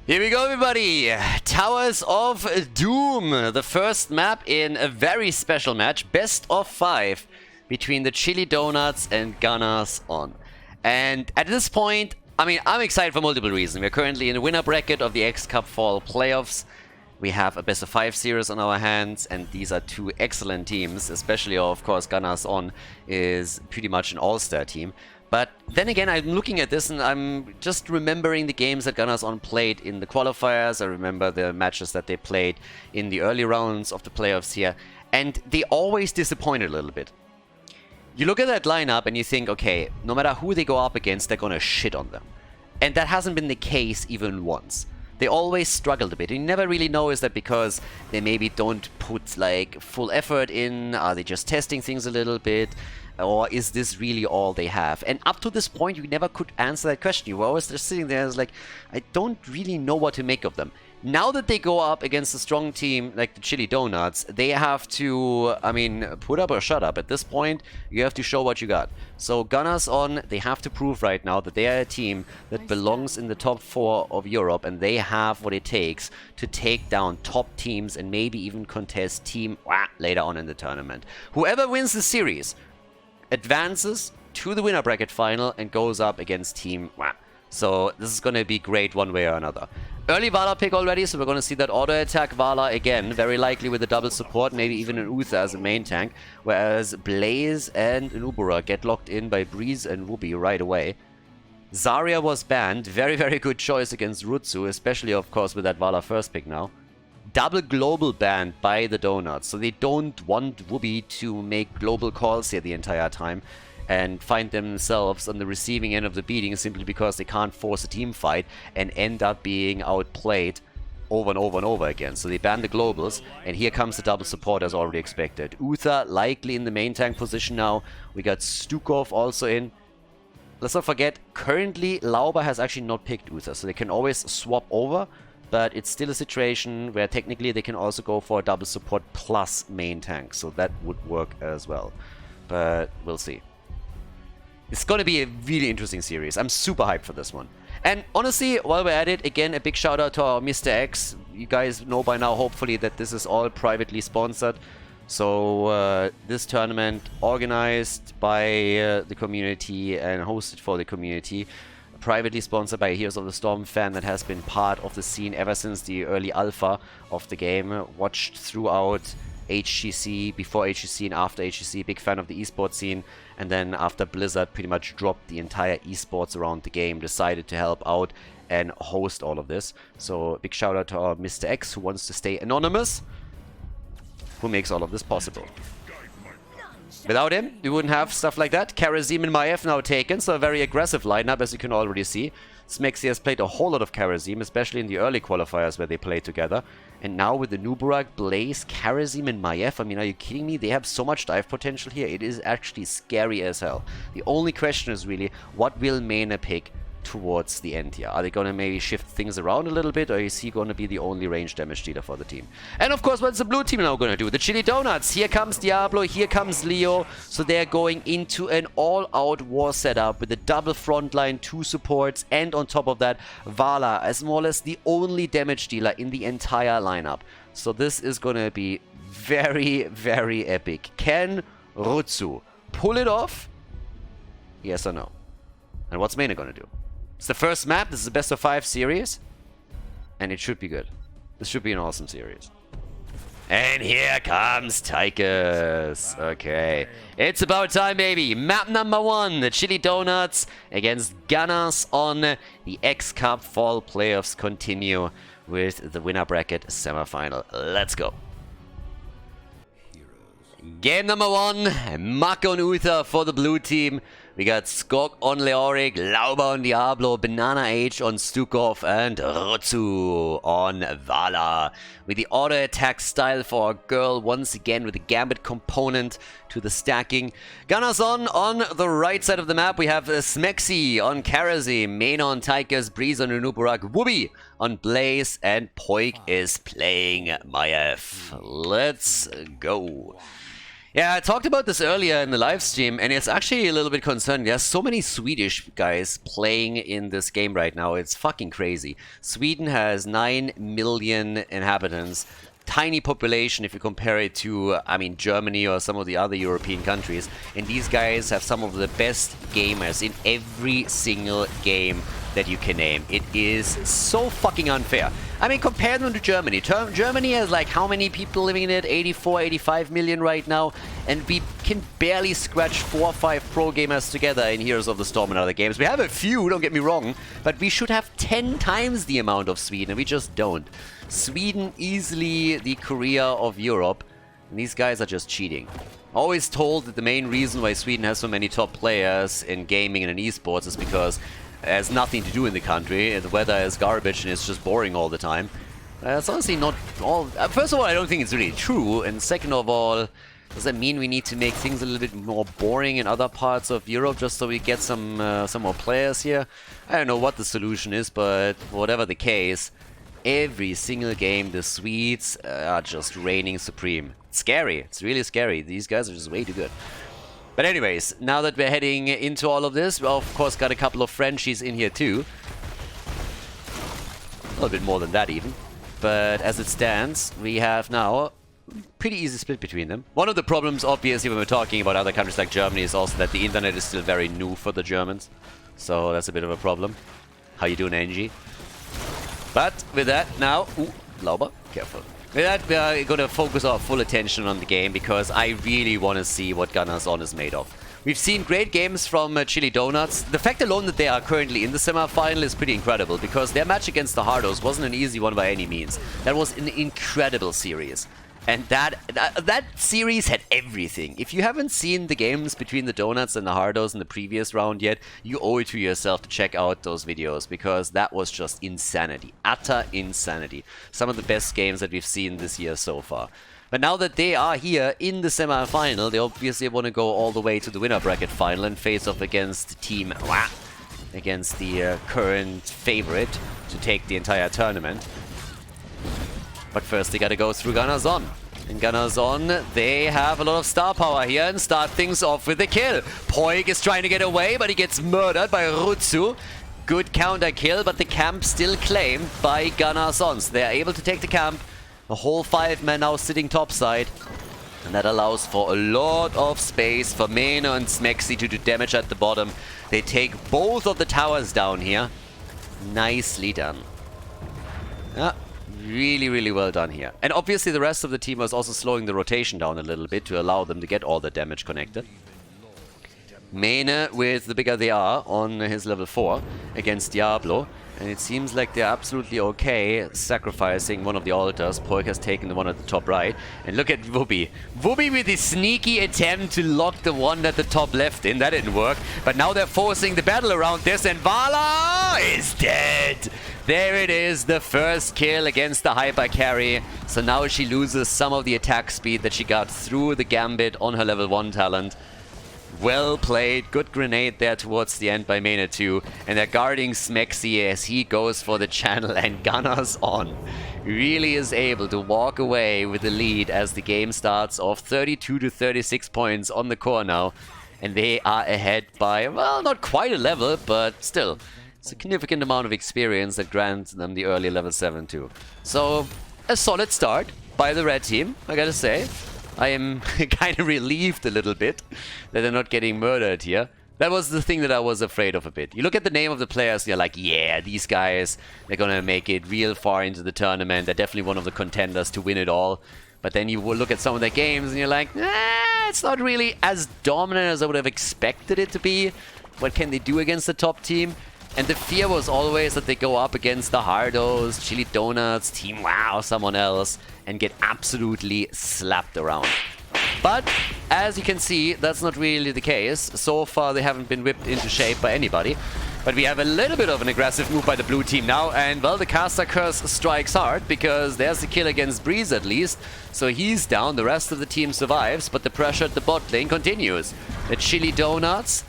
Here we go, everybody! Towers of Doom, the first map in a very special match, best of 5, between the Chili Donuts and Gunnars on. And at this point, I mean, I'm excited for multiple reasons. We're currently in the winner bracket of the X Cup Fall playoffs. We have a best of 5 series on our hands, and these are two excellent teams, especially, of course, Gunnars on is pretty much an all-star team. But then again, I'm looking at this and I'm just remembering the games that Gunnars on played in the qualifiers. I remember the matches that they played in the early rounds of the playoffs here, and they always disappointed a little bit. You look at that lineup and you think, okay, no matter who they go up against, they're gonna shit on them. And that hasn't been the case even once. They always struggled a bit. You never really know, is that because they maybe don't put like full effort in? Are they just testing things a little bit? Or is this really all they have? And up to this point, you never could answer that question. You were always just sitting there as like, I don't really know what to make of them. Now that they go up against a strong team like the Chili Donuts, they have to, I mean, put up or shut up. At this point, you have to show what you got. So Gunnars on, they have to prove right now that they are a team that belongs in the top 4 of Europe, and they have what it takes to take down top teams and maybe even contest team later on in the tournament. Whoever wins the series advances to the winner bracket final and goes up against Team Wah. So this is going to be great one way or another. Early Vala pick already, so we're going to see that auto attack Vala again, very likely with a double support, maybe even an Uther as a main tank, whereas Blaze and Nubura get locked in by Breeze and Ruby right away. Zarya was banned, very good choice against Rutsu, especially of course with that Vala first pick now. Double global banned by the Donuts, so they don't want Wooby to make global calls here the entire time and find themselves on the receiving end of the beating simply because they can't force a team fight and end up being outplayed over and over and over again. So they ban the globals, and here comes the double support as already expected. Uther likely in the main tank position now. We got Stukov also in. Let's not forget, currently Lauber has actually not picked Uther, so they can always swap over. But it's still a situation where technically they can also go for a double support plus main tank. So that would work as well. But we'll see. It's going to be a really interesting series. I'm super hyped for this one. And honestly, while we're at it, again, a big shout out to our Mr. X. You guys know by now, hopefully, that this is all privately sponsored. So this tournament organized by the community and hosted for the community. Privately sponsored by a Heroes of the Storm fan that has been part of the scene ever since the early alpha of the game. Watched throughout HGC, before HGC and after HGC. Big fan of the esports scene. And then after Blizzard pretty much dropped the entire esports around the game, decided to help out and host all of this. So big shout out to our Mr. X, who wants to stay anonymous, who makes all of this possible. Without him, we wouldn't have stuff like that. Karazim and Maiev now taken, so a very aggressive lineup, as you can already see. Smexy has played a whole lot of Karazim, especially in the early qualifiers where they played together. And now with the Nuburak, Blaze, Karazim and Maiev, I mean, are you kidding me? They have so much dive potential here. It is actually scary as hell. The only question is really, what will Mena pick towards the end here? Are they going to maybe shift things around a little bit, or is he going to be the only range damage dealer for the team? And of course, what's the blue team now going to do? The Chili Donuts. Here comes Diablo, here comes Leo. So they're going into an all-out war setup with a double frontline, 2 supports, and on top of that, Vala as more or less the only damage dealer in the entire lineup. So this is going to be very epic. Can Rutsu pull it off? Yes or no? And what's Mena going to do? It's the first map. This is a best of 5 series. And it should be good. This should be an awesome series. And here comes Tychus. Okay. It's about time, baby. Map number 1. The Chili Donuts against Gunnars on the X Cup Fall Playoffs continue with the winner bracket semifinal. Let's go. Game number 1. Mako and Uther for the blue team. We got Skog on Leoric, Lauber on Diablo, Banana H on Stukov, and Rutsu on Vala. With the auto attack style for our girl, once again with the Gambit component to the stacking. Gunnars on the right side of the map, we have Smexy on Karazim, Mena on Tychus, Breeze on Unuburak, Wooby on Blaze, and Poik is playing Maiev. Let's go. Yeah, I talked about this earlier in the live stream, and it's actually a little bit concerning. There's so many Swedish guys playing in this game right now. It's fucking crazy. Sweden has 9 million inhabitants. Tiny population if you compare it to, I mean, Germany or some of the other European countries. And these guys have some of the best gamers in every single game that you can name. It is so fucking unfair. I mean, compare them to Germany. Germany has like how many people living in it? 84, 85 million right now. And we can barely scratch 4 or 5 pro gamers together in Heroes of the Storm and other games. We have a few, don't get me wrong, but we should have 10 times the amount of Sweden, and we just don't. Sweden easily the Korea of Europe, and these guys are just cheating. Always told that the main reason why Sweden has so many top players in gaming and in esports is because it has nothing to do in the country. The weather is garbage and it's just boring all the time. It's honestly not all... First of all, I don't think it's really true, and second of all, does that mean we need to make things a little bit more boring in other parts of Europe just so we get some more players here? I don't know what the solution is, but whatever the case, every single game the Swedes are just reigning supreme. It's scary. It's really scary. These guys are just way too good. But anyways, now that we're heading into all of this, we of course got a couple of Frenchies in here too. A little bit more than that even. But as it stands, we have now pretty easy split between them. One of the problems, obviously, when we're talking about other countries like Germany is also that the internet is still very new for the Germans. So that's a bit of a problem. How you doing, Angie? But with that now... Ooh, Lauber, careful. With that, we are going to focus our full attention on the game because I really want to see what Gunnars On is made of. We've seen great games from Chili Donuts. The fact alone that they are currently in the semi-final is pretty incredible because their match against the Hardos wasn't an easy one by any means. That was an incredible series. And that series had everything. If you haven't seen the games between the Donuts and the Hardos in the previous round yet, you owe it to yourself to check out those videos because that was just insanity. Utter insanity. Some of the best games that we've seen this year so far. But now that they are here in the semi-final, they obviously want to go all the way to the winner bracket final and face off against Team against the current favorite to take the entire tournament. But first they gotta go through Gunnars On. And Gunnars On, they have a lot of star power here and start things off with a kill. Poig is trying to get away, but he gets murdered by Rutsu. Good counter kill, but the camp still claimed by Gunnars On. So they are able to take the camp. A whole 5 men now sitting topside. And that allows for a lot of space for Mene and Smexy to do damage at the bottom. They take both of the towers down here. Nicely done. Yeah. Really, really well done here. And obviously the rest of the team was also slowing the rotation down a little bit to allow them to get all the damage connected. Mene with the bigger they are on his level 4 against Diablo. And it seems like they're absolutely okay sacrificing one of the altars. Poik has taken the one at the top right. And look at Wubby. Wubby with his sneaky attempt to lock the one at the top left in. That didn't work. But now they're forcing the battle around this. And Vala is dead. There it is, the first kill against the hyper carry. So now she loses some of the attack speed that she got through the Gambit on her level 1 talent. Well played, good grenade there towards the end by Mene too. And they're guarding Smexy as he goes for the channel, and Gunnars On really is able to walk away with the lead as the game starts off 32 to 36 points on the core now. And they are ahead by, well, not quite a level, but still. Significant amount of experience that grants them the early level 7 too. So, a solid start by the red team, I gotta say. I am kind of relieved a little bit that they're not getting murdered here. That was the thing that I was afraid of a bit. You look at the name of the players and you're like, yeah, these guys, they're gonna make it real far into the tournament. They're definitely one of the contenders to win it all. But then you will look at some of their games and you're like, it's not really as dominant as I would have expected it to be. What can they do against the top team? And the fear was always that they go up against the Hardos, Chili Donuts, Team Wow, someone else, and get absolutely slapped around. But, as you can see, that's not really the case. So far, they haven't been whipped into shape by anybody. But we have a little bit of an aggressive move by the blue team now, and, well, the caster curse strikes hard, because there's the kill against Breeze at least. So he's down, the rest of the team survives, but the pressure at the bot lane continues. The Chili Donuts...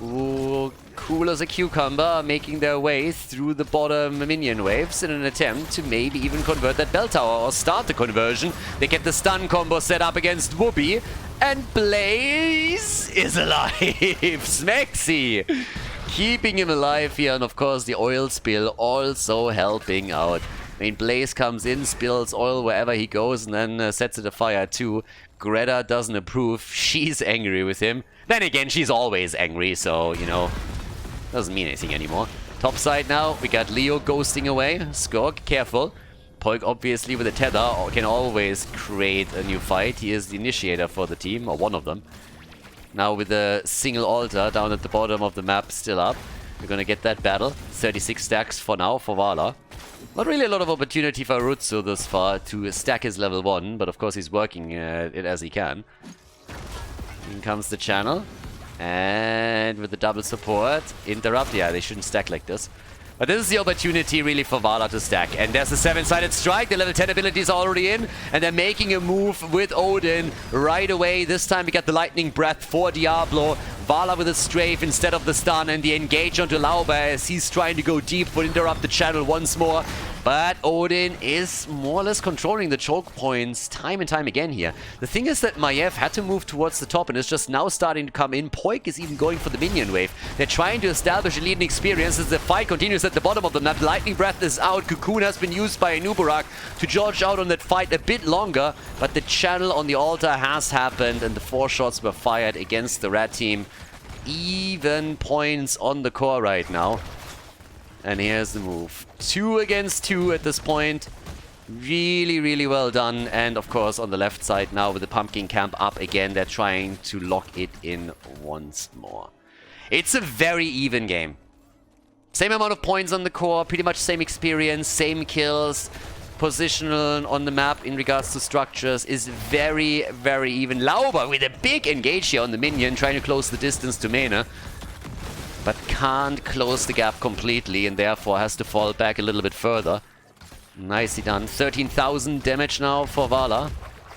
Ooh, cool as a cucumber, making their way through the bottom minion waves in an attempt to maybe even convert that bell tower or start the conversion. They get the stun combo set up against Whoopi. And Blaze is alive. Smexy keeping him alive here. And of course the oil spill also helping out. I mean, Blaze comes in, spills oil wherever he goes, and then sets it afire too. Greta doesn't approve. She's angry with him. Then again, she's always angry, so, you know, doesn't mean anything anymore. Top side now, we got Leo ghosting away. Skork, careful. Poik, obviously, with a tether, can always create a new fight. He is the initiator for the team, or one of them. Now with the single altar down at the bottom of the map still up. We're gonna get that battle. 36 stacks for now for Vala. Not really a lot of opportunity for Rutsu thus far to stack his level 1, but of course he's working it as he can. In comes the channel. And with the double support, interrupt. Yeah, they shouldn't stack like this. But this is the opportunity really for Vala to stack. And there's the 7-sided strike. The level 10 ability is already in. And they're making a move with Odin right away. This time we got the lightning breath for Diablo. Vala with a strafe instead of the stun. And the engage onto Lauba as he's trying to go deep, but interrupt the channel once more. But Odin is more or less controlling the choke points time and time again here. The thing is that Maiev had to move towards the top and is just now starting to come in. Poik is even going for the minion wave. They're trying to establish a leading experience as the fight continues at the bottom of the map. Lightning Breath is out. Cocoon has been used by Nubarak to George out on that fight a bit longer. But the channel on the altar has happened and the 4 shots were fired against the red team. Even points on the core right now. And here's the move. 2 against 2 at this point. Really, really well done. And of course on the left side now with the pumpkin camp up again, they're trying to lock it in once more. It's a very even game. Same amount of points on the core, pretty much same experience, same kills. Positional on the map in regards to structures is very, very even. Lauba with a big engage here on the minion, trying to close the distance to Mena. But can't close the gap completely and therefore has to fall back a little bit further. Nicely done. 13,000 damage now for Vala.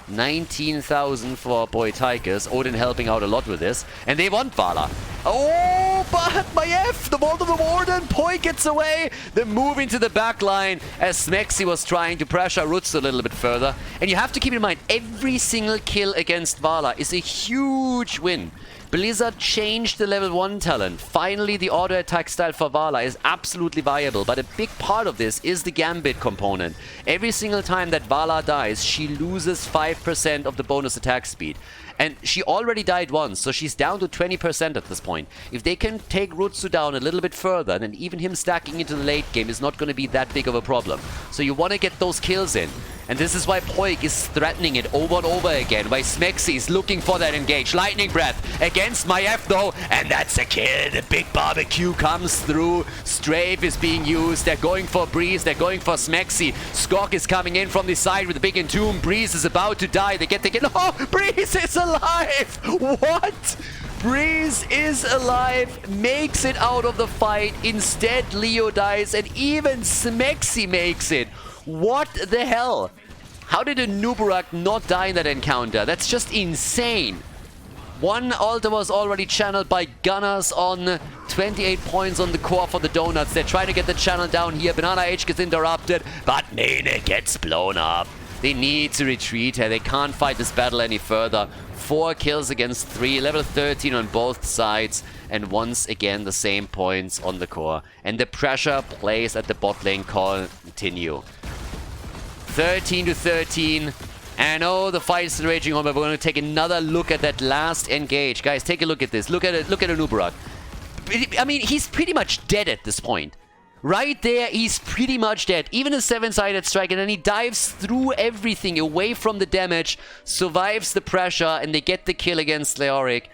19,000 for Boy Tychus. Odin helping out a lot with this. And they want Vala. Oh, but Maiev, the Vault of the Warden. Poik gets away. They're moving to the back line as Smexy was trying to pressure Rutsu a little bit further. And you have to keep in mind, every single kill against Vala is a huge win. Blizzard changed the level 1 talent. Finally, the auto attack style for Vala is absolutely viable, but a big part of this is the Gambit component. Every single time that Vala dies, she loses 5% of the bonus attack speed. And she already died once, so she's down to 20% at this point. If they can take Rutsu down a little bit further, then even him stacking into the late game is not going to be that big of a problem. So you want to get those kills in. And this is why Poik is threatening it over and over again, why Smexy is looking for that engage. Lightning Breath against Maiev though, and that's a kill. The big barbecue comes through. Strafe is being used. They're going for Breeze. They're going for Smexy. Skork is coming in from the side with a big entomb. Breeze is about to die. They get the kill. Oh, Breeze is alive! What? Breeze is alive, makes it out of the fight. Instead, Leo dies, and even Smexy makes it. What the hell? How did a Nubarak not die in that encounter? That's just insane. One altar was already channeled by Gunnars on 28 points on the core for the Donuts. They're trying to get the channel down here. Banana H gets interrupted, but Mene gets blown up. They need to retreat here. They can't fight this battle any further. 4 kills against 3, level 13 on both sides, and once again the same points on the core. And the pressure plays at the bot lane continue. 13 to 13. And oh, the fight is still raging on, but we're going to take another look at that last engage. Guys, take a look at this. Look at it. Look at Anubarak. I mean, he's pretty much dead at this point. Right there, he's pretty much dead. Even a 7-sided strike, and then he dives through everything away from the damage, survives the pressure, and they get the kill against Leoric.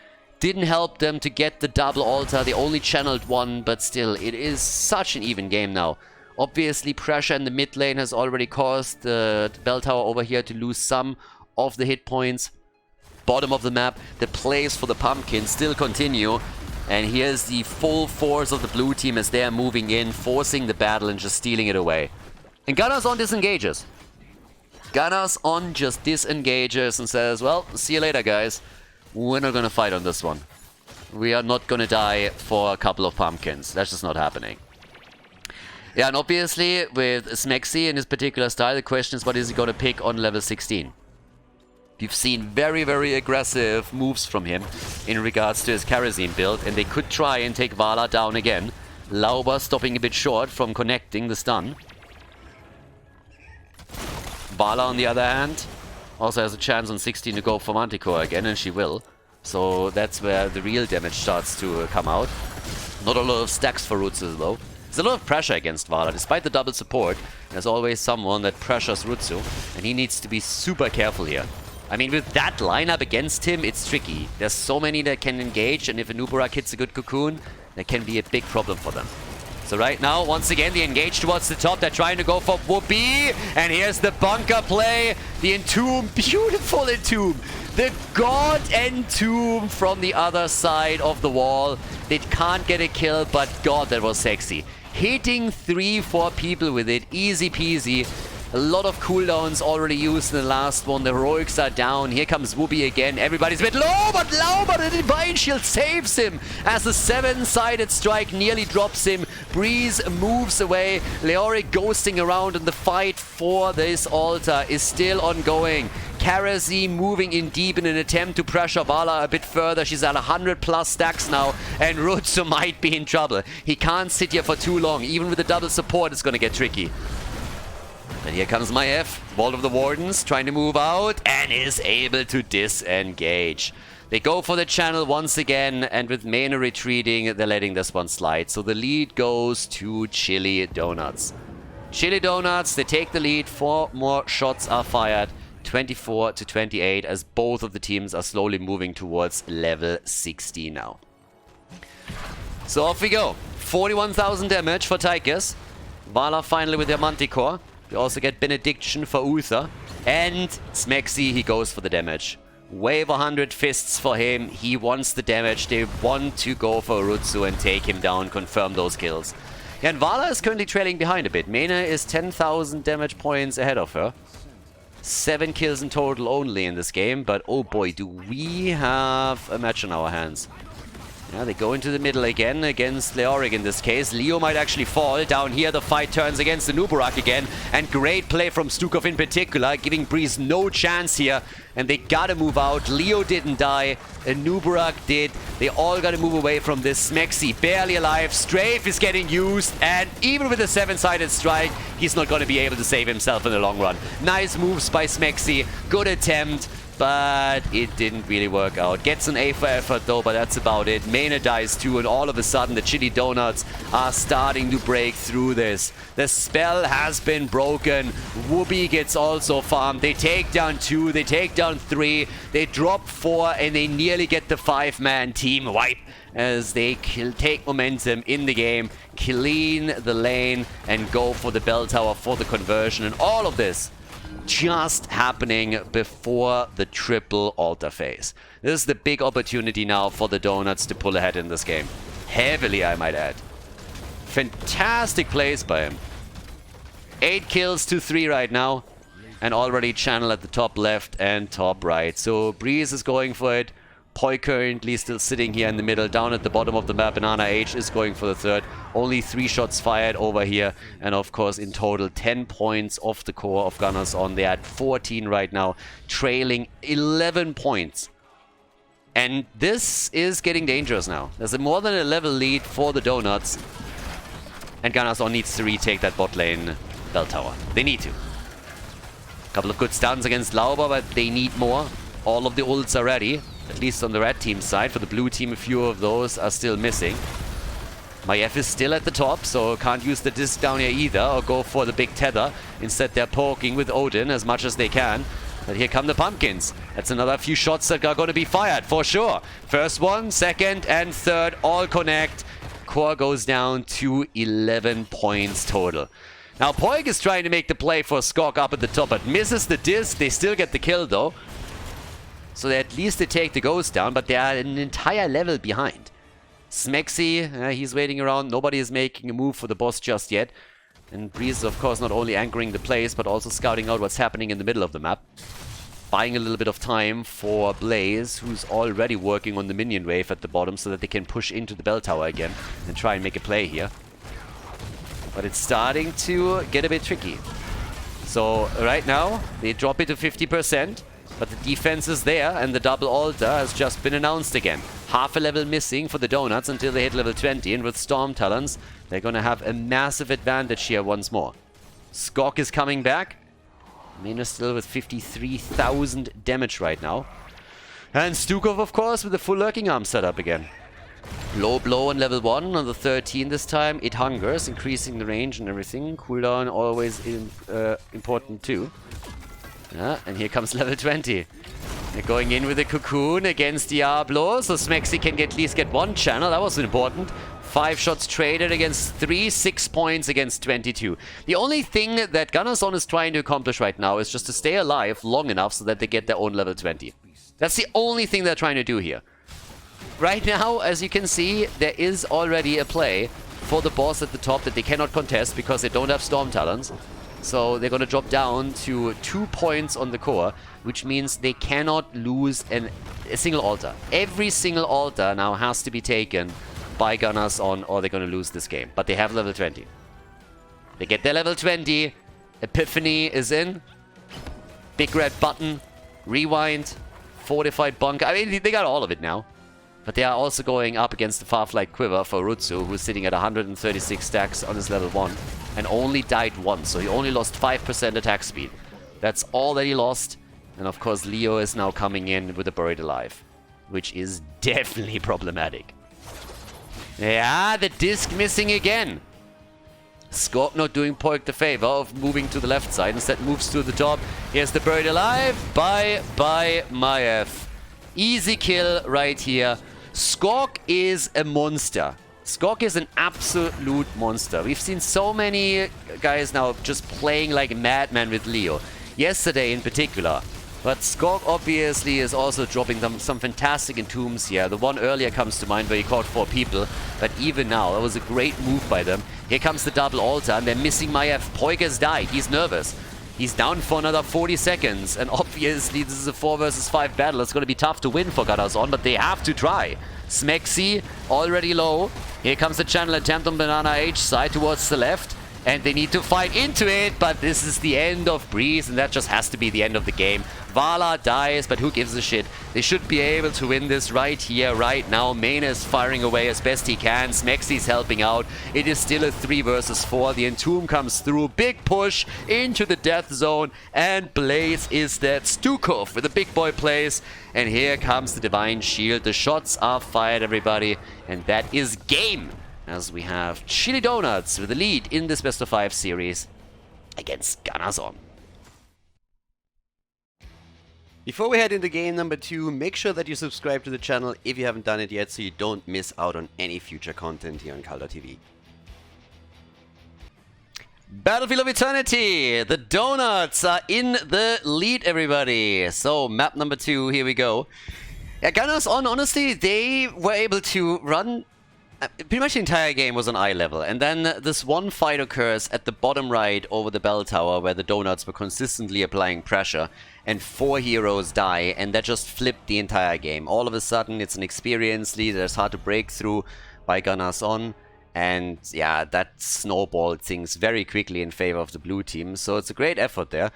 Didn't help them to get the double altar. They only channeled 1, but still, it is such an even game now. Obviously, pressure in the mid lane has already caused the bell tower over here to lose some of the hit points. Bottom of the map, the plays for the pumpkin still continue. And here's the full force of the blue team as they're moving in, forcing the battle and just stealing it away. And Gunnars on disengages. Gunnars on just disengages and says, well, see you later, guys. We're not going to fight on this one. We are not going to die for a couple of pumpkins. That's just not happening. Yeah, and obviously, with Smexy and his particular style, the question is, what is he going to pick on level 16? You've seen very, very aggressive moves from him in regards to his Kerosene build, and they could try and take Vala down again. Lauber stopping a bit short from connecting the stun. Vala, on the other hand, also has a chance on 16 to go for Manticore again, and she will. So that's where the real damage starts to come out. Not a lot of stacks for Rutsu though. There's a lot of pressure against Vala. Despite the double support, there's always someone that pressures Rutsu, and he needs to be super careful here. I mean, with that lineup against him, it's tricky. There's so many that can engage, and if a Nubarak hits a good cocoon, that can be a big problem for them. So right now, once again, they engage towards the top. They're trying to go for Whoopi, and here's the bunker play. The Entomb, beautiful Entomb. The God Entomb from the other side of the wall. They can't get a kill, but God, that was sexy. Hitting 3-4 people with it, easy peasy. A lot of cooldowns already used in the last one. The heroics are down. Here comes Whoopi again. Everybody's a bit low, but Lauber, the Divine Shield saves him as the 7-sided strike nearly drops him. Breeze moves away. Leoric ghosting around, and the fight for this altar is still ongoing. Kerosene moving in deep in an attempt to pressure Vala a bit further. She's at 100+ stacks now, and Rutsu might be in trouble. He can't sit here for too long. Even with the double support, it's going to get tricky. And here comes Maiev, Vault of the Wardens, trying to move out, and is able to disengage. They go for the channel once again, and with Mena retreating, they're letting this one slide. So the lead goes to Chili Donuts. Chili Donuts, they take the lead. 4 more shots are fired. 24 to 28, as both of the teams are slowly moving towards level 60 now. So off we go. 41,000 damage for Tychus. Vala finally with their Manticore. We also get Benediction for Uther. And Smexy, he goes for the damage. Wave 100 fists for him. He wants the damage. They want to go for Rutsu and take him down, confirm those kills. Yeah, and Vala is currently trailing behind a bit. Mena is 10,000 damage points ahead of her. 7 kills in total only in this game, but oh boy, do we have a match on our hands. Yeah, they go into the middle again against Leoric in this case. Leo might actually fall. Down here, the fight turns against the Nubarak again. And great play from Stukov in particular, giving Breeze no chance here. And they gotta move out. Leo didn't die. Nubarak did. They all gotta move away from this. Smexy barely alive. Strafe is getting used. And even with a 7-sided strike, he's not gonna be able to save himself in the long run. Nice moves by Smexy. Good attempt. But it didn't really work out. Gets an A for effort though, but that's about it. Mena dies too, and all of a sudden the Chili Donuts are starting to break through this. The spell has been broken. Whoopi gets also farmed. They take down 2, they take down 3, they drop 4, and they nearly get the 5-man team wipe as they take momentum in the game, clean the lane, and go for the bell tower for the conversion. And all of this just happening before the triple altar phase. This is the big opportunity now for the Donuts to pull ahead in this game. Heavily, I might add. Fantastic plays by him. 8 kills to 3 right now. And already channel at the top left and top right. So Breeze is going for it. Poi currently still sitting here in the middle. Down at the bottom of the map, Banana H is going for the third. Only 3 shots fired over here. And of course, in total, 10 points off the core of Gunnars on. They're at 14 right now, trailing 11 points. And this is getting dangerous now. There's a more than a level lead for the Donuts. And Gunnars on needs to retake that bot lane bell tower. They need to. Couple of good stuns against Lauber, but they need more. All of the ults are ready. At least on the red team side. For the blue team, a few of those are still missing. Maiev is still at the top, so can't use the disc down here either, or go for the big tether. Instead, they're poking with Odin as much as they can. But here come the pumpkins. That's another few shots that are going to be fired, for sure. First one, second, and third, all connect. Core goes down to 11 points total. Now, Poig is trying to make the play for Skok up at the top, but misses the disc. They still get the kill, though. So at least they take the ghost down, but they are an entire level behind. Smexy, he's waiting around. Nobody is making a move for the boss just yet. And Breeze is, of course, not only anchoring the place, but also scouting out what's happening in the middle of the map. Buying a little bit of time for Blaze, who's already working on the minion wave at the bottom so that they can push into the bell tower again and try and make a play here. But it's starting to get a bit tricky. So right now, they drop it to 50%. But the defense is there, and the double altar has just been announced again. Half a level missing for the Donuts until they hit level 20, and with Storm Talons, they're gonna have a massive advantage here once more. Skok is coming back. Mina still with 53,000 damage right now. And Stukov, of course, with the full lurking arm setup again. Low blow on level 1 on the 13 this time. It hungers, increasing the range and everything. Cooldown always important too. Yeah, and here comes level 20. They're going in with a cocoon against Diablo, so Smexy can at least get one channel. That was important. 5 shots traded against 3, 6 points against 22. The only thing that Gunnars is trying to accomplish right now is just to stay alive long enough so that they get their own level 20. That's the only thing they're trying to do here. Right now, as you can see, there is already a play for the boss at the top that they cannot contest because they don't have Storm Talons. So they're going to drop down to 2 points on the core, which means they cannot lose a single altar. Every single altar now has to be taken by Gunnars or they're going to lose this game. But they have level 20. They get their level 20. Epiphany is in. Big red button. Rewind. Fortified bunker. I mean, they got all of it now. But they are also going up against the Farflight Quiver for Rutsu, who's sitting at 136 stacks on his level 1. And only died once, so he only lost 5% attack speed. That's all that he lost. And of course Leo is now coming in with a Buried Alive, which is definitely problematic. Yeah, the disc missing again. Skok not doing Poik the favor of moving to the left side. Instead moves to the top. Here's the Buried Alive. Bye Maiev. Easy kill right here. Skok is a monster. Skok is an absolute monster. We've seen so many guys now just playing like a madman with Leo. Yesterday in particular. But Skok obviously is also dropping some fantastic entombs here. The one earlier comes to mind where he caught 4 people. But even now, that was a great move by them. Here comes the double altar and they're missing Maiev. Poik has died. He's nervous. He's down for another 40 seconds. And obviously this is a 4 versus 5 battle. It's going to be tough to win for Gunnars, but they have to try. Smexy already low. Here comes the channel attempt on Banana H side towards the left. And they need to fight into it, but this is the end of Breeze, and that just has to be the end of the game. Vala dies, but who gives a shit? They should be able to win this right here, right now. Main is firing away as best he can. Smexy's helping out. It is still a 3 versus 4. The Entomb comes through. Big push into the death zone, and Blaze is dead. Stukov with a big boy plays, and here comes the Divine Shield. The shots are fired, everybody, and that is game. As we have Chili Donuts with the lead in this best of 5 series against Gunnars. Before we head into game number 2, make sure that you subscribe to the channel if you haven't done it yet so you don't miss out on any future content here on Khaldor TV. Battlefield of Eternity! The Donuts are in the lead, everybody! So, map number 2, here we go. Yeah, Gunnars, honestly, they were able to run... Pretty much the entire game was on eye level, and then this one fight occurs at the bottom right over the bell tower where the Donuts were consistently applying pressure, and 4 heroes die, and that just flipped the entire game. All of a sudden, it's an experienced lead that's hard to break through by Gunnars, and yeah, that snowballed things very quickly in favor of the blue team, so it's a great effort there.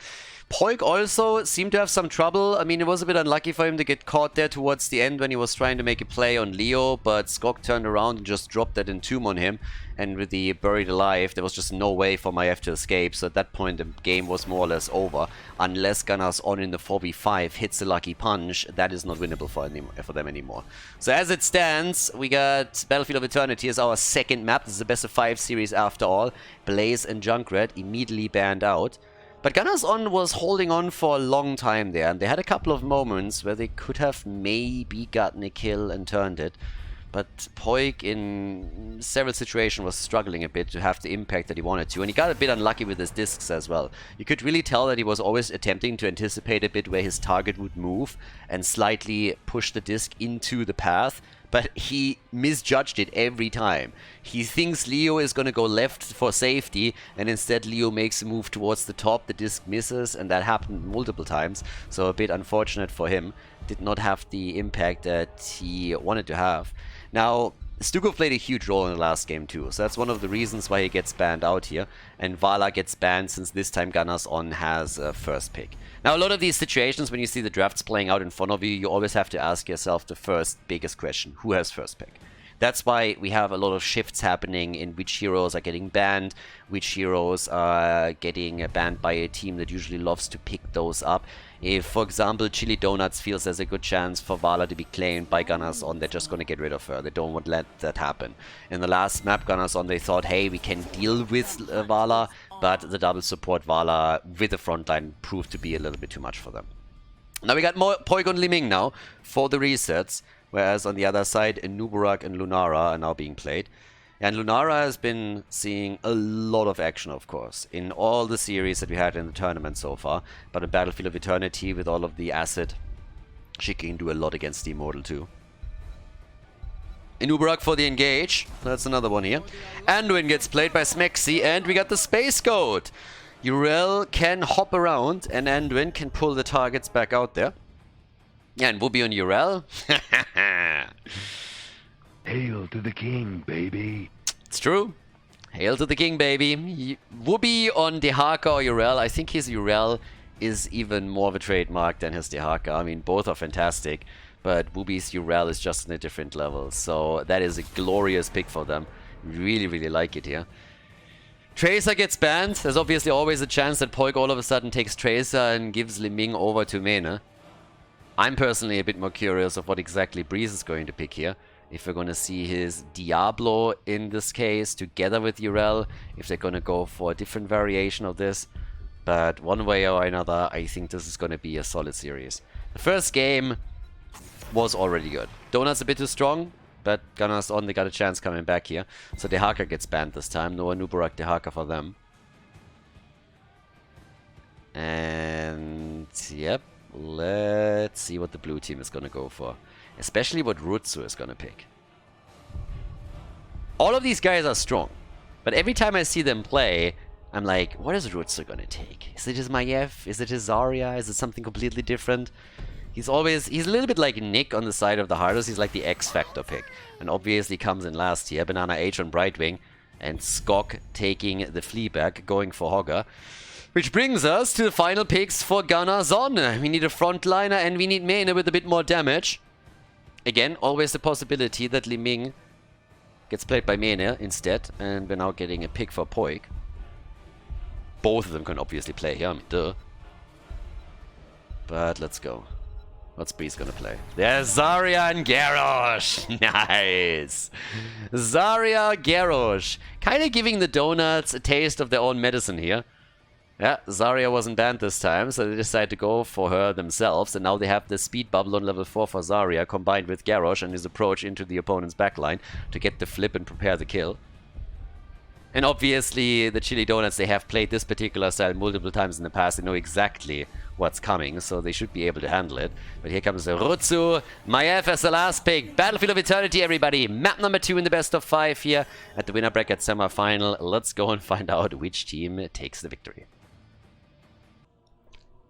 Poik also seemed to have some trouble. I mean, it was a bit unlucky for him to get caught there towards the end when he was trying to make a play on Leo, but Skok turned around and just dropped that Entomb on him, and with the Buried Alive, there was just no way for Maiev to escape, so at that point the game was more or less over. Unless Gunnars in the 4v5 hits a lucky punch, that is not winnable for them anymore. So as it stands, we got Battlefield of Eternity as our second map. This is the best of 5 series after all. Blaze and Junkrat immediately banned out. But Gunnars was holding on for a long time there, and they had a couple of moments where they could have maybe gotten a kill and turned it. But Poik in several situations was struggling a bit to have the impact that he wanted to, and he got a bit unlucky with his discs as well. You could really tell that he was always attempting to anticipate a bit where his target would move and slightly push the disc into the path, but he misjudged it every time. He thinks Leo is going to go left for safety, and instead Leo makes a move towards the top, the disc misses, and that happened multiple times, so a bit unfortunate for him. Did not have the impact that he wanted to have. Now, Stukov played a huge role in the last game too, so that's one of the reasons why he gets banned out here. And Vala gets banned since this time Gunnars on has first pick. Now, a lot of these situations, when you see the drafts playing out in front of you, you always have to ask yourself the first biggest question: who has first pick? That's why we have a lot of shifts happening in which heroes are getting banned, which heroes are getting banned by a team that usually loves to pick those up. If, for example, Chili Donuts feels there's a good chance for Vala to be claimed by Gunnars on, they're just going to get rid of her. They don't want to let that happen. In the last map, Gunnars on, they thought, hey, we can deal with Vala, but the double support Vala with the frontline proved to be a little bit too much for them. Now we got more Poigon Liming now for the resets, whereas on the other side, Nuburak and Lunara are now being played. And Lunara has been seeing a lot of action, of course, in all the series that we had in the tournament so far. But in Battlefield of Eternity, with all of the acid, she can do a lot against the Immortal too. Nuburak for the engage. That's another one here. Anduin gets played by Smexy, and we got the Space Goat. Yrel can hop around, and Anduin can pull the targets back out there. Yeah, and Whoopi on Yrel. Hail to the king, baby. It's true. Hail to the king, baby. Whoopi on Dehaka or Yrel. I think his Yrel is even more of a trademark than his Dehaka. I mean, both are fantastic, but Whoopi's Yrel is just on a different level. So that is a glorious pick for them. Really, really like it here. Tracer gets banned. There's obviously always a chance that Poik all of a sudden takes Tracer and gives Liming over to Mene. I'm personally a bit more curious of what exactly Breeze is going to pick here. If we're going to see his Diablo in this case together with Yrel, if they're going to go for a different variation of this. But one way or another, I think this is going to be a solid series. The first game was already good. Donut's a bit too strong, but Gunnars on, they got a chance coming back here. So Dehaka gets banned this time. No Nuburak Dehaka for them. And yep, let's see what the blue team is going to go for. Especially what Rutsu is going to pick. All of these guys are strong, but every time I see them play, I'm like, what is Rutsu going to take? Is it his Maiev? Is it his Zarya? Is it something completely different? He's a little bit like Nick on the side of the hardest. He's like the X-Factor pick. And obviously comes in last year. Banana H on Brightwing. And Skok taking the Fleabag, going for Hogger. Which brings us to the final picks for Gunnars on. We need a frontliner and we need Mene with a bit more damage. Again, always the possibility that Liming gets played by Mene instead. And we're now getting a pick for Poik. Both of them can obviously play here, I mean, duh. But let's go. What's Breeze gonna play? There's Zarya and Garrosh! Nice! Zarya, Garrosh. Kinda giving the Donuts a taste of their own medicine here. Yeah, Zarya wasn't banned this time, so they decided to go for her themselves. And now they have the speed bubble on level 4 for Zarya, combined with Garrosh and his approach into the opponent's backline to get the flip and prepare the kill. And obviously, the Chili Donuts, they have played this particular style multiple times in the past. They know exactly what's coming, so they should be able to handle it. But here comes Rutsu. Maiev as the last pick. Battlefield of Eternity, everybody. Map number 2 in the best of 5 here at the winner bracket semi-final. Let's go and find out which team takes the victory.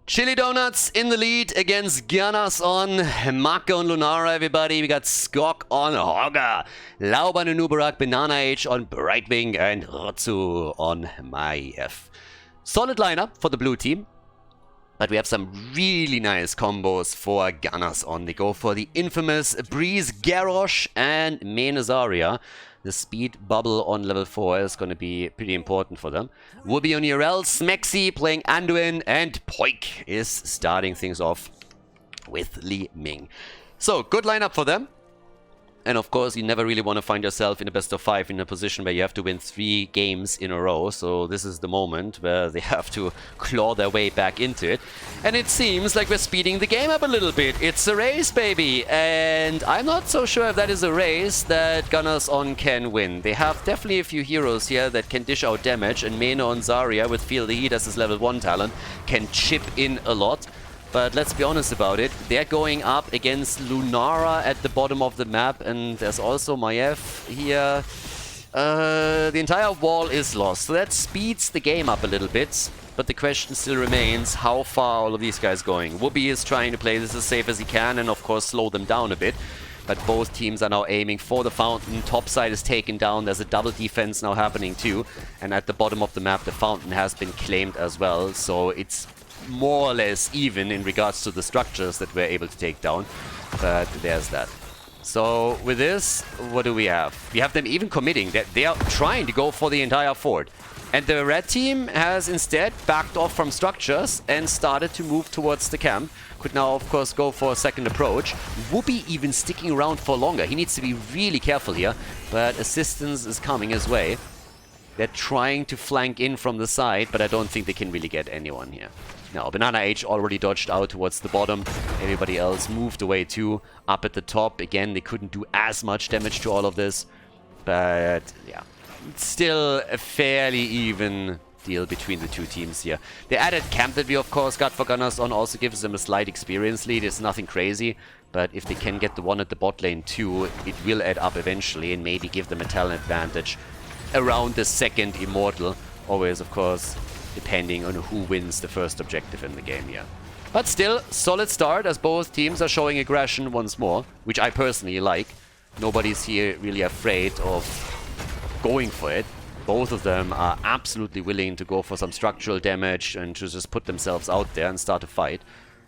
Chili Donuts in the lead against Gunnars on Marco and Lunara, everybody. We got Skok on Hogger, Lauban and Nuburak, Banana H on Brightwing, and Rutsu on Maiev. Solid lineup for the blue team. But we have some really nice combos for Gunnars on. They go for the infamous Breeze, Garrosh, and Mene Zarya. The speed bubble on level 4 is going to be pretty important for them. Whoopi on Yrel, Smexy playing Anduin, and Poik is starting things off with Liming. So, good lineup for them. And of course, you never really want to find yourself in a best of 5 in a position where you have to win 3 games in a row. So this is the moment where they have to claw their way back into it. And it seems like we're speeding the game up a little bit. It's a race, baby. And I'm not so sure if that is a race that Gunnars on can win. They have definitely a few heroes here that can dish out damage. And Mene on Zarya with Feel the Heat as his level 1 talent can chip in a lot. But let's be honest about it, they're going up against Lunara at the bottom of the map, and there's also Maiev here. The entire wall is lost, so that speeds the game up a little bit. But the question still remains, how far are all of these guys going? Whoopi is trying to play this as safe as he can and of course slow them down a bit. but both teams are now aiming for the fountain. Top side is taken down. There's a double defense now happening too. And at the bottom of the map, the fountain has been claimed as well. So it's more or less even in regards to the structures that we're able to take down. But there's that. So with this, what do we have? We have them even committing that they are trying to go for the entire fort. And the red team has instead backed off from structures and started to move towards the camp. Could now, of course, go for a second approach. Whoopi even sticking around for longer. He needs to be really careful here, but assistance is coming his way. They're trying to flank in from the side, but I don't think they can really get anyone here. No, Banana H already dodged out towards the bottom. Everybody else moved away too. Up at the top, again, they couldn't do as much damage to all of this. But, yeah. It's still a fairly even deal between the two teams here. The added camp that we of course got for Gunnars on also gives them a slight experience lead. It's nothing crazy, but if they can get the one at the bot lane too, it will add up eventually and maybe give them a talent advantage around the second Immortal. Always, of course, depending on who wins the first objective in the game here. But still, solid start as both teams are showing aggression once more, which I personally like. Nobody's here really afraid of going for it. Both of them are absolutely willing to go for some structural damage and to just put themselves out there and start a fight.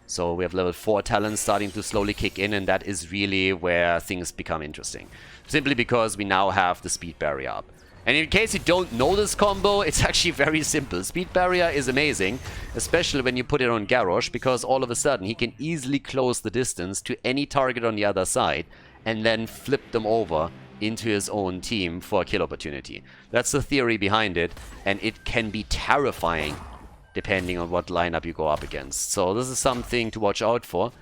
So we have level 4 talent starting to slowly kick in, and that is really where things become interesting. Simply because we now have the speed barrier up. And in case you don't know this combo, it's actually very simple. Speed barrier is amazing, especially when you put it on Garrosh, because all of a sudden he can easily close the distance to any target on the other side and then flip them over into his own team for a kill opportunity. That's the theory behind it, and it can be terrifying depending on what lineup you go up against. So this is something to watch out for.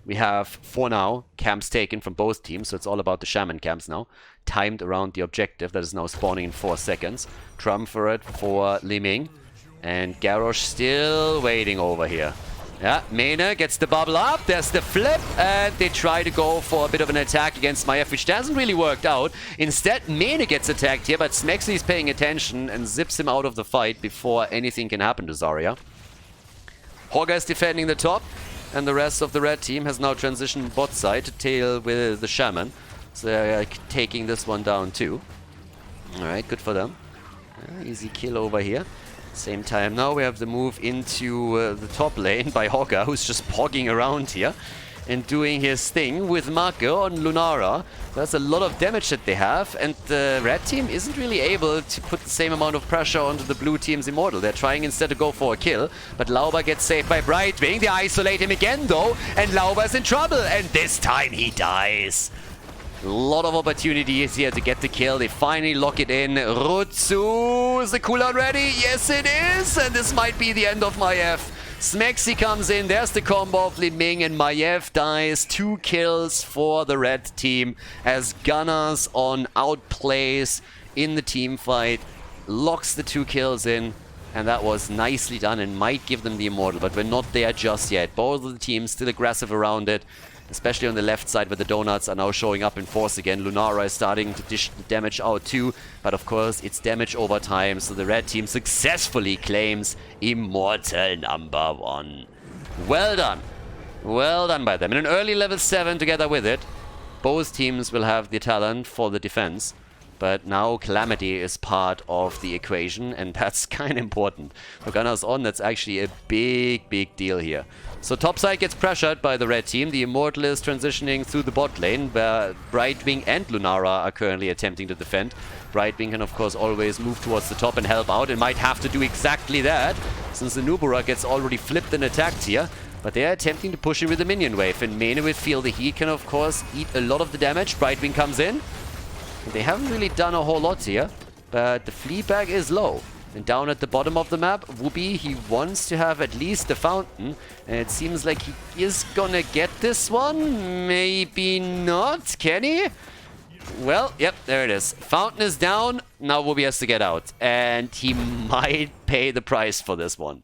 We have, for now, camps taken from both teams, so it's all about the Shaman camps now. Timed around the objective that is now spawning in 4 seconds. Triumvirate for Li Ming. And Garrosh still waiting over here. Yeah, Mene gets the bubble up, there's the flip, and they try to go for a bit of an attack against Maiev, which hasn't really worked out. Instead, Mene gets attacked here, but Smexy is paying attention and zips him out of the fight before anything can happen to Zarya. Hogger is defending the top, and the rest of the red team has now transitioned bot side to tail with the Shaman. So they're taking this one down too. Alright, good for them. Easy kill over here. Same time now we have the move into the top lane by Hogger, who's just pogging around here and doing his thing with Marco on Lunara. That's a lot of damage that they have, and the red team isn't really able to put the same amount of pressure onto the blue team's Immortal. They're trying instead to go for a kill, but Lauber gets saved by Brightwing. They isolate him again though, and Lauber's in trouble, and this time he dies. A lot of opportunities here to get the kill. They finally lock it in. Rutsu, is the cooldown ready? Yes, it is. And this might be the end of Maiev. Smexy comes in. There's the combo of Li Ming, and Maiev dies. 2 kills for the red team as Gunnars on outplays in the team fight. Locks the 2 kills in. And that was nicely done and might give them the Immortal. But we're not there just yet. Both of the teams still aggressive around it. Especially on the left side where the donuts are now showing up in force again. Lunara is starting to dish the damage out too. But of course, it's damage over time. So the red team successfully claims Immortal number 1. Well done. Well done by them. In an early level 7 together with it, both teams will have the talent for the defense. But now Calamity is part of the equation, and that's kind of important. For Gunnars on, that's actually a big, big deal here. So topside gets pressured by the red team. The Immortal is transitioning through the bot lane, where Brightwing and Lunara are currently attempting to defend. Brightwing can, of course, always move towards the top and help out, and might have to do exactly that, since the Nubura gets already flipped and attacked here. But they are attempting to push in with the minion wave, and Mene with Feel the Heat can, of course, eat a lot of the damage. Brightwing comes in. They haven't really done a whole lot here, but the Fleabag is low. And down at the bottom of the map, Whoopi, he wants to have at least the fountain. And it seems like he is gonna get this one. Maybe not. Can he? Well, yep, there it is. Fountain is down. Now Whoopi has to get out. And he might pay the price for this one.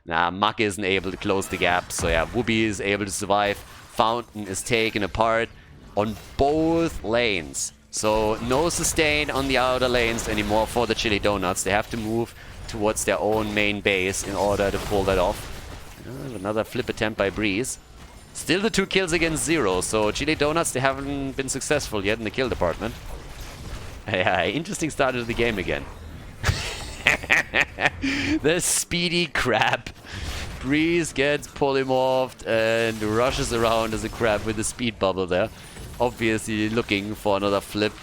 Nah, Muck isn't able to close the gap. So yeah, Whoopi is able to survive. Fountain is taken apart on both lanes. So no sustain on the outer lanes anymore for the Chili Donuts. They have to move towards their own main base in order to pull that off. Another flip attempt by Breeze. Still the 2 kills against 0, so Chili Donuts, they haven't been successful yet in the kill department. Yeah, interesting start of the game again. The speedy crab. Breeze gets polymorphed and rushes around as a crab with a speed bubble there. Obviously looking for another flip,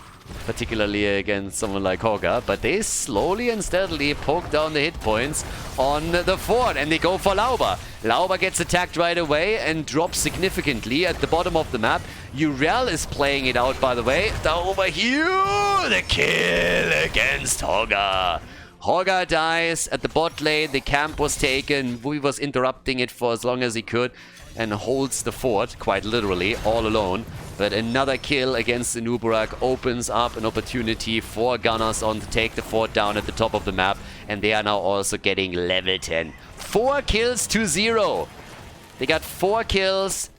particularly against someone like Hoga, but they slowly and steadily poke down the hit points on the fort, and they go for Lauber. Lauber gets attacked right away and drops significantly at the bottom of the map. Urel is playing it out, by the way. Over here, the kill against Hoga. Hoga dies at the bot lane. The camp was taken. Vui was interrupting it for as long as he could and holds the fort, quite literally, all alone. But another kill against the Nuburak opens up an opportunity for Gunnars on to take the fort down at the top of the map. And they are now also getting level 10. 4 kills to 0. They got 4 kills.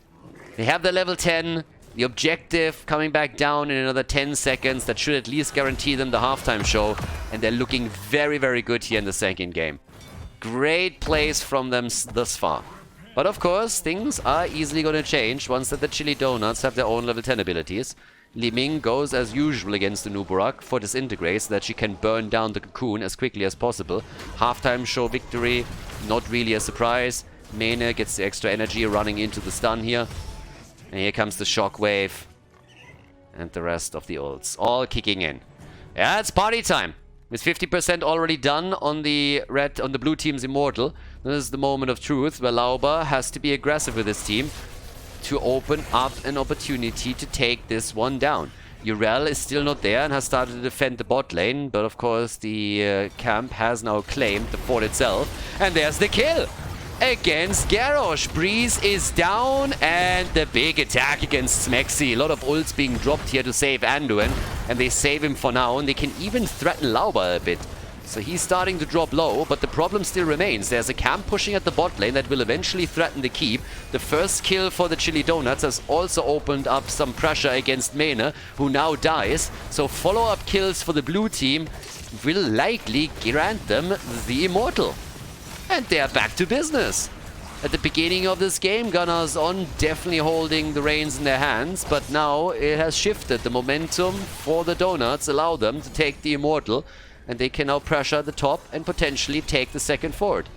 They have the level 10. The objective coming back down in another 10 seconds. That should at least guarantee them the halftime show. And they're looking very, very good here in the second game. Great plays from them thus far. But of course, things are easily going to change once that the Chili Donuts have their own level 10 abilities. Li Ming goes as usual against the Nuburak for disintegrate so that she can burn down the cocoon as quickly as possible. Halftime show victory, not really a surprise. Mene gets the extra energy running into the stun here. And here comes the shockwave. And the rest of the ults, all kicking in. Yeah, it's party time. With 50% already done on the blue team's Immortal, this is the moment of truth where Lauber has to be aggressive with his team to open up an opportunity to take this one down. Urel is still not there and has started to defend the bot lane, but of course the camp has now claimed the fort itself. And there's the kill against Garrosh. Breeze is down and the big attack against Smexy. A lot of ults being dropped here to save Anduin, and they save him for now, and they can even threaten Lauber a bit. So he's starting to drop low, but the problem still remains. There's a camp pushing at the bot lane that will eventually threaten the keep. The first kill for the Chili Donuts has also opened up some pressure against Mene, who now dies. So follow-up kills for the blue team will likely grant them the Immortal. And they're back to business. At the beginning of this game, Gunnars on definitely holding the reins in their hands, but now it has shifted. The momentum for the Donuts allow them to take the Immortal, and they can now pressure the top and potentially take the second fort.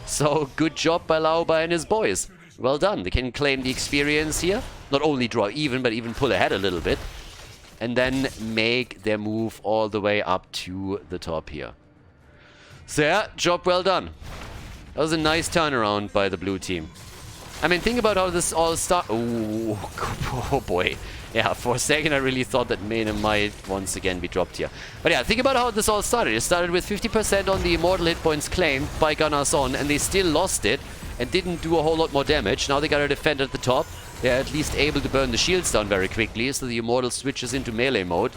So good job by Lauber and his boys. Well done. They can claim the experience here. Not only draw even, but even pull ahead a little bit. And then make their move all the way up to the top here. So yeah, job well done. That was a nice turnaround by the blue team. I mean, think about how this all started. Oh boy. Yeah, for a second I really thought that Mene might once again be dropped here. But yeah, think about how this all started. It started with 50% on the Immortal hit points claimed by Gunnars on, and they still lost it and didn't do a whole lot more damage. Now they gotta defend at the top. They're at least able to burn the shields down very quickly, so the Immortal switches into melee mode.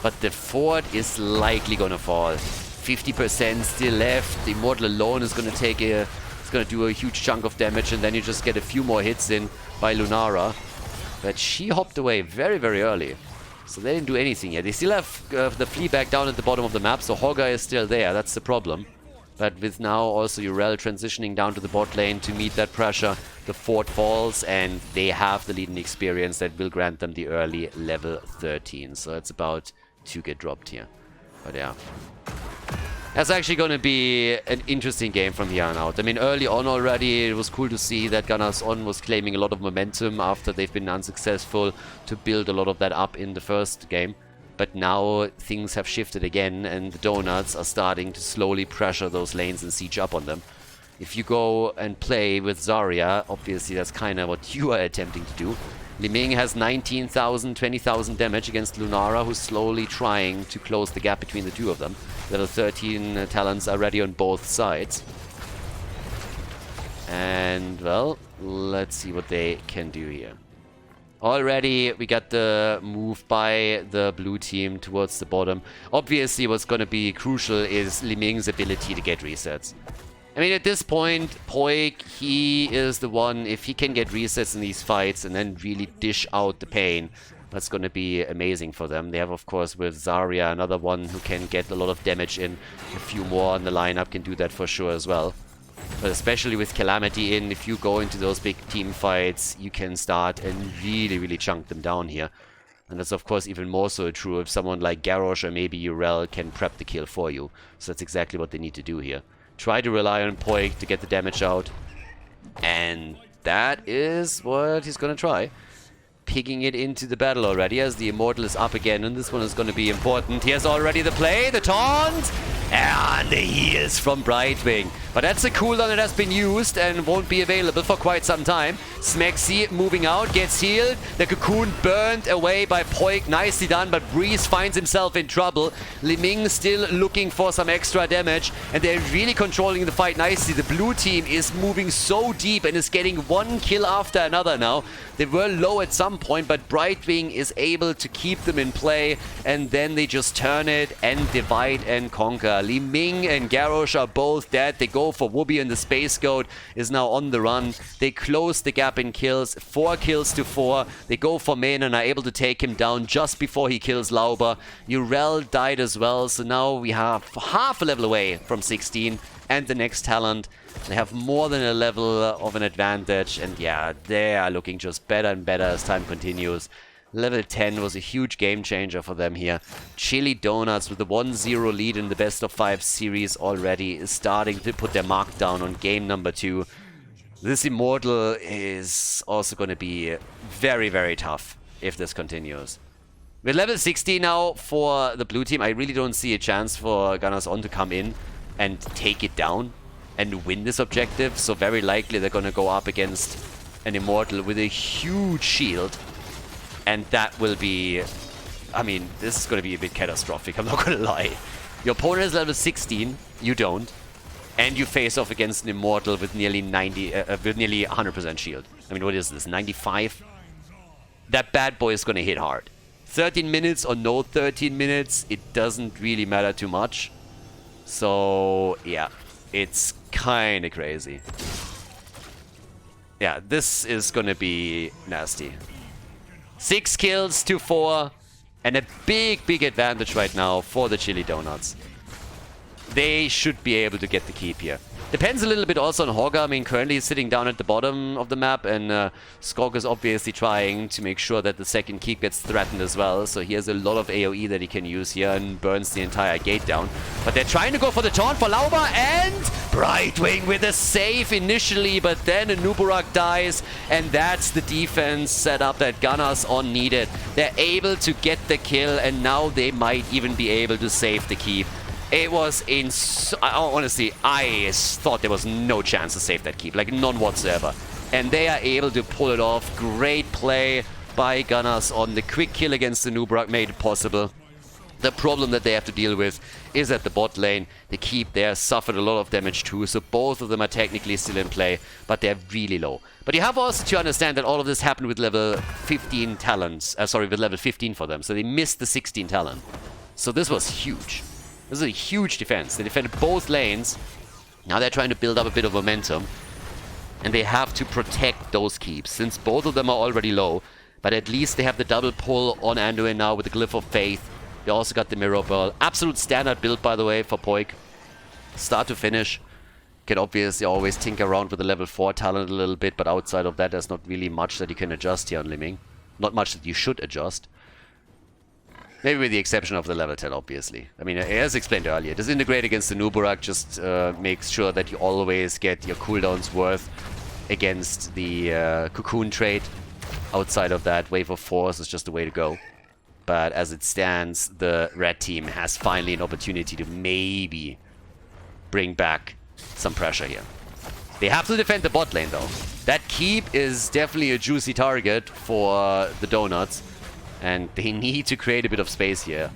But the fort is likely gonna fall. 50% still left. The Immortal alone is gonna take it's gonna do a huge chunk of damage, and then you just get a few more hits in by Lunara. But she hopped away very, very early. So they didn't do anything yet. They still have the flea back down at the bottom of the map, so Hoga is still there. That's the problem. But with now also Urel transitioning down to the bot lane to meet that pressure, the fort falls, and they have the leading experience that will grant them the early level 13. So it's about to get dropped here. But yeah. That's actually going to be an interesting game from here on out. I mean, early on already, it was cool to see that Gunnars on was claiming a lot of momentum after they've been unsuccessful to build a lot of that up in the first game. But now things have shifted again, and the Donuts are starting to slowly pressure those lanes and siege up on them. If you go and play with Zarya, obviously that's kind of what you are attempting to do. Li Ming has 19,000, 20,000 damage against Lunara, who's slowly trying to close the gap between the two of them. Level 13 talents are ready on both sides. And, well, let's see what they can do here. Already, we got the move by the blue team towards the bottom. Obviously, what's going to be crucial is Li Ming's ability to get resets. I mean, at this point, Poik, he is the one, if he can get resets in these fights and then really dish out the pain, that's going to be amazing for them. They have, of course, with Zarya, another one who can get a lot of damage in. A few more on the lineup can do that for sure as well. But especially with Calamity in, if you go into those big team fights, you can start and really, really chunk them down here. And that's of course even more so true if someone like Garrosh or maybe Urel can prep the kill for you. So that's exactly what they need to do here. Try to rely on Poik to get the damage out. And that is what he's gonna try. Picking it into the battle already as the Immortal is up again, and this one is going to be important. Here's already the play, the taunt, and the heals from Brightwing. But that's a cooldown that has been used and won't be available for quite some time. Smexy moving out, gets healed. The Cocoon burned away by Poik. Nicely done, but Breeze finds himself in trouble. Li Ming still looking for some extra damage, and they're really controlling the fight nicely. The blue team is moving so deep and is getting one kill after another now. They were low at some point, but Brightwing is able to keep them in play, and then they just turn it and divide and conquer. Li Ming and Garrosh are both dead. They go for Whoopi, and the Space Goat is now on the run. They close the gap in kills, 4 kills to 4. They go for Main and are able to take him down just before he kills Lauber. Urel died as well, so now we have half a level away from 16 and the next talent. They have more than a level of an advantage, and yeah, they are looking just better and better as time continues. Level 10 was a huge game changer for them here. Chili Donuts with the 1-0 lead in the best of 5 series already is starting to put their mark down on game number 2. This Immortal is also going to be very, very tough if this continues. With level 60 now for the blue team, I really don't see a chance for Gunnars on to come in and take it down and win this objective. So very likely they're going to go up against an Immortal with a huge shield. And that will be... I mean, this is going to be a bit catastrophic, I'm not going to lie. Your opponent is level 16, you don't. And you face off against an Immortal with nearly 100% shield. I mean, what is this, 95? That bad boy is going to hit hard. 13 minutes or no 13 minutes, it doesn't really matter too much. So, yeah, it's kind of crazy. Yeah, this is going to be nasty. 6 kills to 4, and a big advantage right now for the Chili Donuts. They should be able to get the keep here. Depends a little bit also on Hogger. I mean, currently he's sitting down at the bottom of the map, and Skog is obviously trying to make sure that the second keep gets threatened as well. So he has a lot of AoE that he can use here and burns the entire gate down. But they're trying to go for the taunt for Lauber, and Brightwing with a save initially, but then a Nuburak dies, and that's the defense setup that Gunnars on needed. They're able to get the kill, and now they might even be able to save the keep. It was honestly, I thought there was no chance to save that keep, like none whatsoever. And they are able to pull it off. Great play by Gunnars on the quick kill against the Nuburak made it possible. The problem that they have to deal with is at the bot lane. The keep there suffered a lot of damage too, so both of them are technically still in play, but they're really low. But you have also to understand that all of this happened with level 15 talents, with level 15 for them, so they missed the 16 talent. So this was huge. This is a huge defense. They defended both lanes. Now they're trying to build up a bit of momentum. And they have to protect those keeps, since both of them are already low. But at least they have the double pull on Anduin now with the Glyph of Faith. They also got the Mirror Ball. Absolute standard build, by the way, for Poik. Start to finish. Can obviously always tinker around with the level 4 talent a little bit, but outside of that, there's not really much that you can adjust here on Li Ming. Not much that you should adjust. Maybe with the exception of the level 10, obviously. I mean, as explained earlier, disintegrate against the Nuburak just makes sure that you always get your cooldowns worth against the Cocoon trait. Outside of that, Wave of Force is just the way to go. But as it stands, the red team has finally an opportunity to maybe bring back some pressure here. They have to defend the bot lane, though. That keep is definitely a juicy target for the Donuts. And they need to create a bit of space here.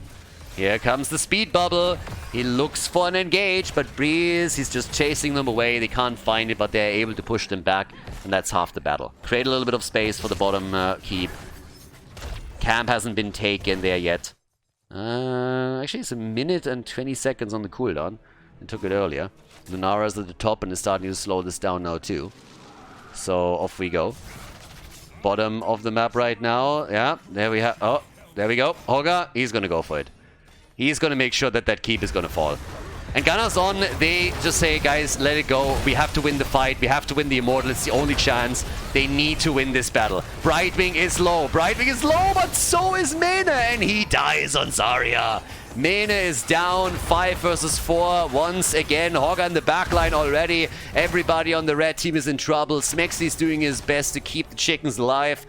Here comes the speed bubble. He looks for an engage, but Breeze, he's just chasing them away. They can't find it, but they're able to push them back. And that's half the battle. Create a little bit of space for the bottom keep. Camp hasn't been taken there yet. Actually, it's 1 minute and 20 seconds on the cooldown. I took it earlier. Lunara's at the top and is starting to slow this down now too. So off we go. Bottom of the map right now. Yeah, there we have. Oh, there we go. Hogger, he's going to go for it. He's going to make sure that that keep is going to fall. And Gunnars on, they just say, guys, let it go. We have to win the fight. We have to win the Immortal. It's the only chance. They need to win this battle. Brightwing is low. Brightwing is low, but so is Mena. And he dies on Zarya. Mena is down 5 versus 4 once again. Hogger in the backline already. Everybody on the red team is in trouble. Smexy's doing his best to keep the chickens alive.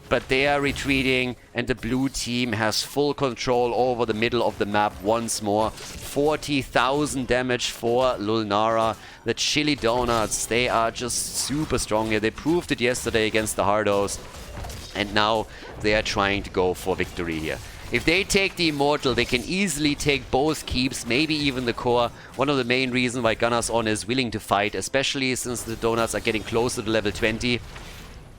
But they are retreating, and the blue team has full control over the middle of the map once more. 40,000 damage for Lunara. The Chili Donuts, they are just super strong here. They proved it yesterday against the Hardos, and now they are trying to go for victory here. If they take the Immortal, they can easily take both keeps, maybe even the core. One of the main reasons why Gunnars on is willing to fight, especially since the Donuts are getting closer to level 20.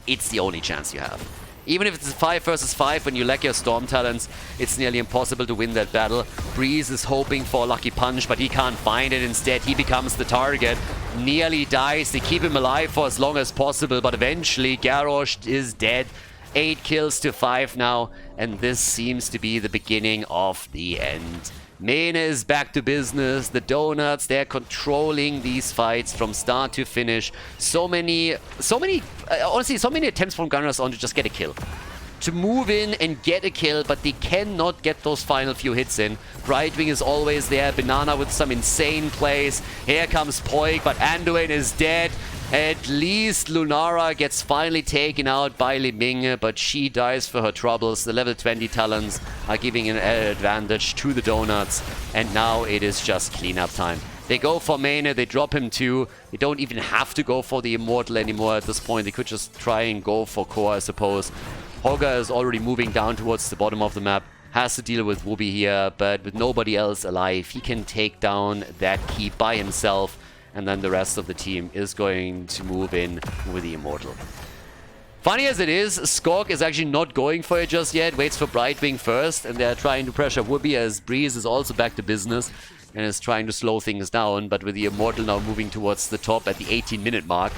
It's the only chance you have. Even if it's 5 versus 5, when you lack your Storm talents, it's nearly impossible to win that battle. Breeze is hoping for a lucky punch, but he can't find it. Instead, he becomes the target. Nearly dies. They keep him alive for as long as possible, but eventually Garrosh is dead. 8 kills to 5 now, and this seems to be the beginning of the end. Mena is back to business. The Donuts, they're controlling these fights from start to finish. Honestly, so many attempts from Gunnars on to just get a kill. To move in and get a kill, but they cannot get those final few hits in. Brightwing is always there. Banana with some insane plays. Here comes Poik, but Anduin is dead. At least Lunara gets finally taken out by Li Ming, but she dies for her troubles. The level 20 talents are giving an advantage to the Donuts, and now it is just cleanup time. They go for Mena, they drop him too. They don't even have to go for the Immortal anymore at this point. They could just try and go for core, I suppose. Hogger is already moving down towards the bottom of the map. Has to deal with Wooby here, but with nobody else alive, he can take down that keep by himself. And then the rest of the team is going to move in with the Immortal. Funny as it is, Skork is actually not going for it just yet. Waits for Brightwing first, and they're trying to pressure Wooby as Breeze is also back to business and is trying to slow things down. But with the Immortal now moving towards the top at the 18-minute mark,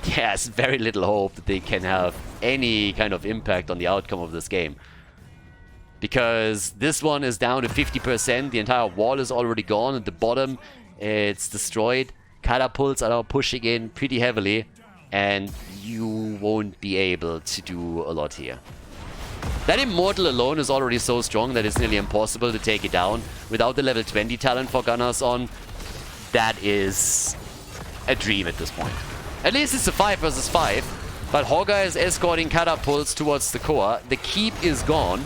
there's very little hope that they can have any kind of impact on the outcome of this game. Because this one is down to 50%. The entire wall is already gone. At the bottom, it's destroyed. Catapults are now pushing in pretty heavily, and you won't be able to do a lot here. That Immortal alone is already so strong that it's nearly impossible to take it down. Without the level 20 talent for Gunnars on, that is a dream at this point. At least it's a 5 versus 5, but Hogger is escorting catapults towards the core. The keep is gone.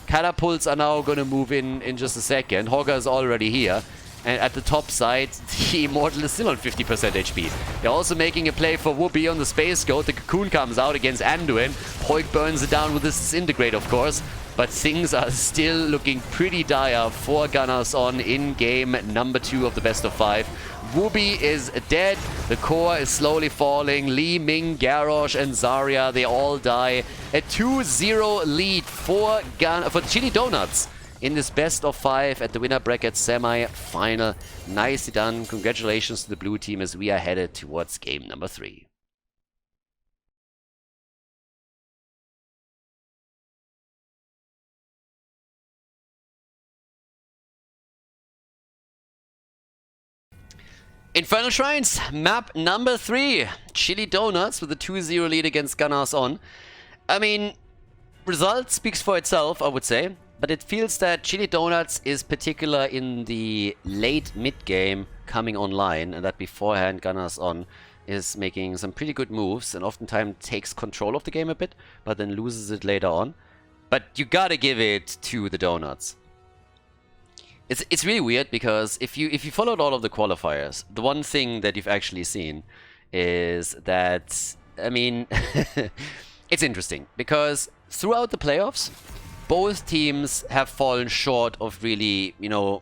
Catapults are now going to move in just a second. Hogger is already here. And at the top side, the Immortal is still on 50% HP. They're also making a play for Whoopi on the Space Goat. The Cocoon comes out against Anduin. Poik burns it down with this Disintegrate, of course. But things are still looking pretty dire for Gunnars on in game number 2 of the best of 5. Whoopi is dead. The core is slowly falling. Li Ming, Garrosh, and Zarya, they all die. A 2-0 lead for Chili Donuts in this best of 5 at the winner bracket semi-final. Nicely done. Congratulations to the blue team as we are headed towards game number 3. Infernal Shrines, map number 3. Chili Donuts with a 2-0 lead against Gunnars on. I mean, result speaks for itself, I would say. But it feels that Chili Donuts is particular in the late mid-game coming online, and that beforehand Gunnars on is making some pretty good moves and oftentimes takes control of the game a bit, but then loses it later on. But you gotta give it to the Donuts. It's really weird because if you followed all of the qualifiers, the one thing that you've actually seen is that, I mean, it's interesting because throughout the playoffs, both teams have fallen short of really, you know,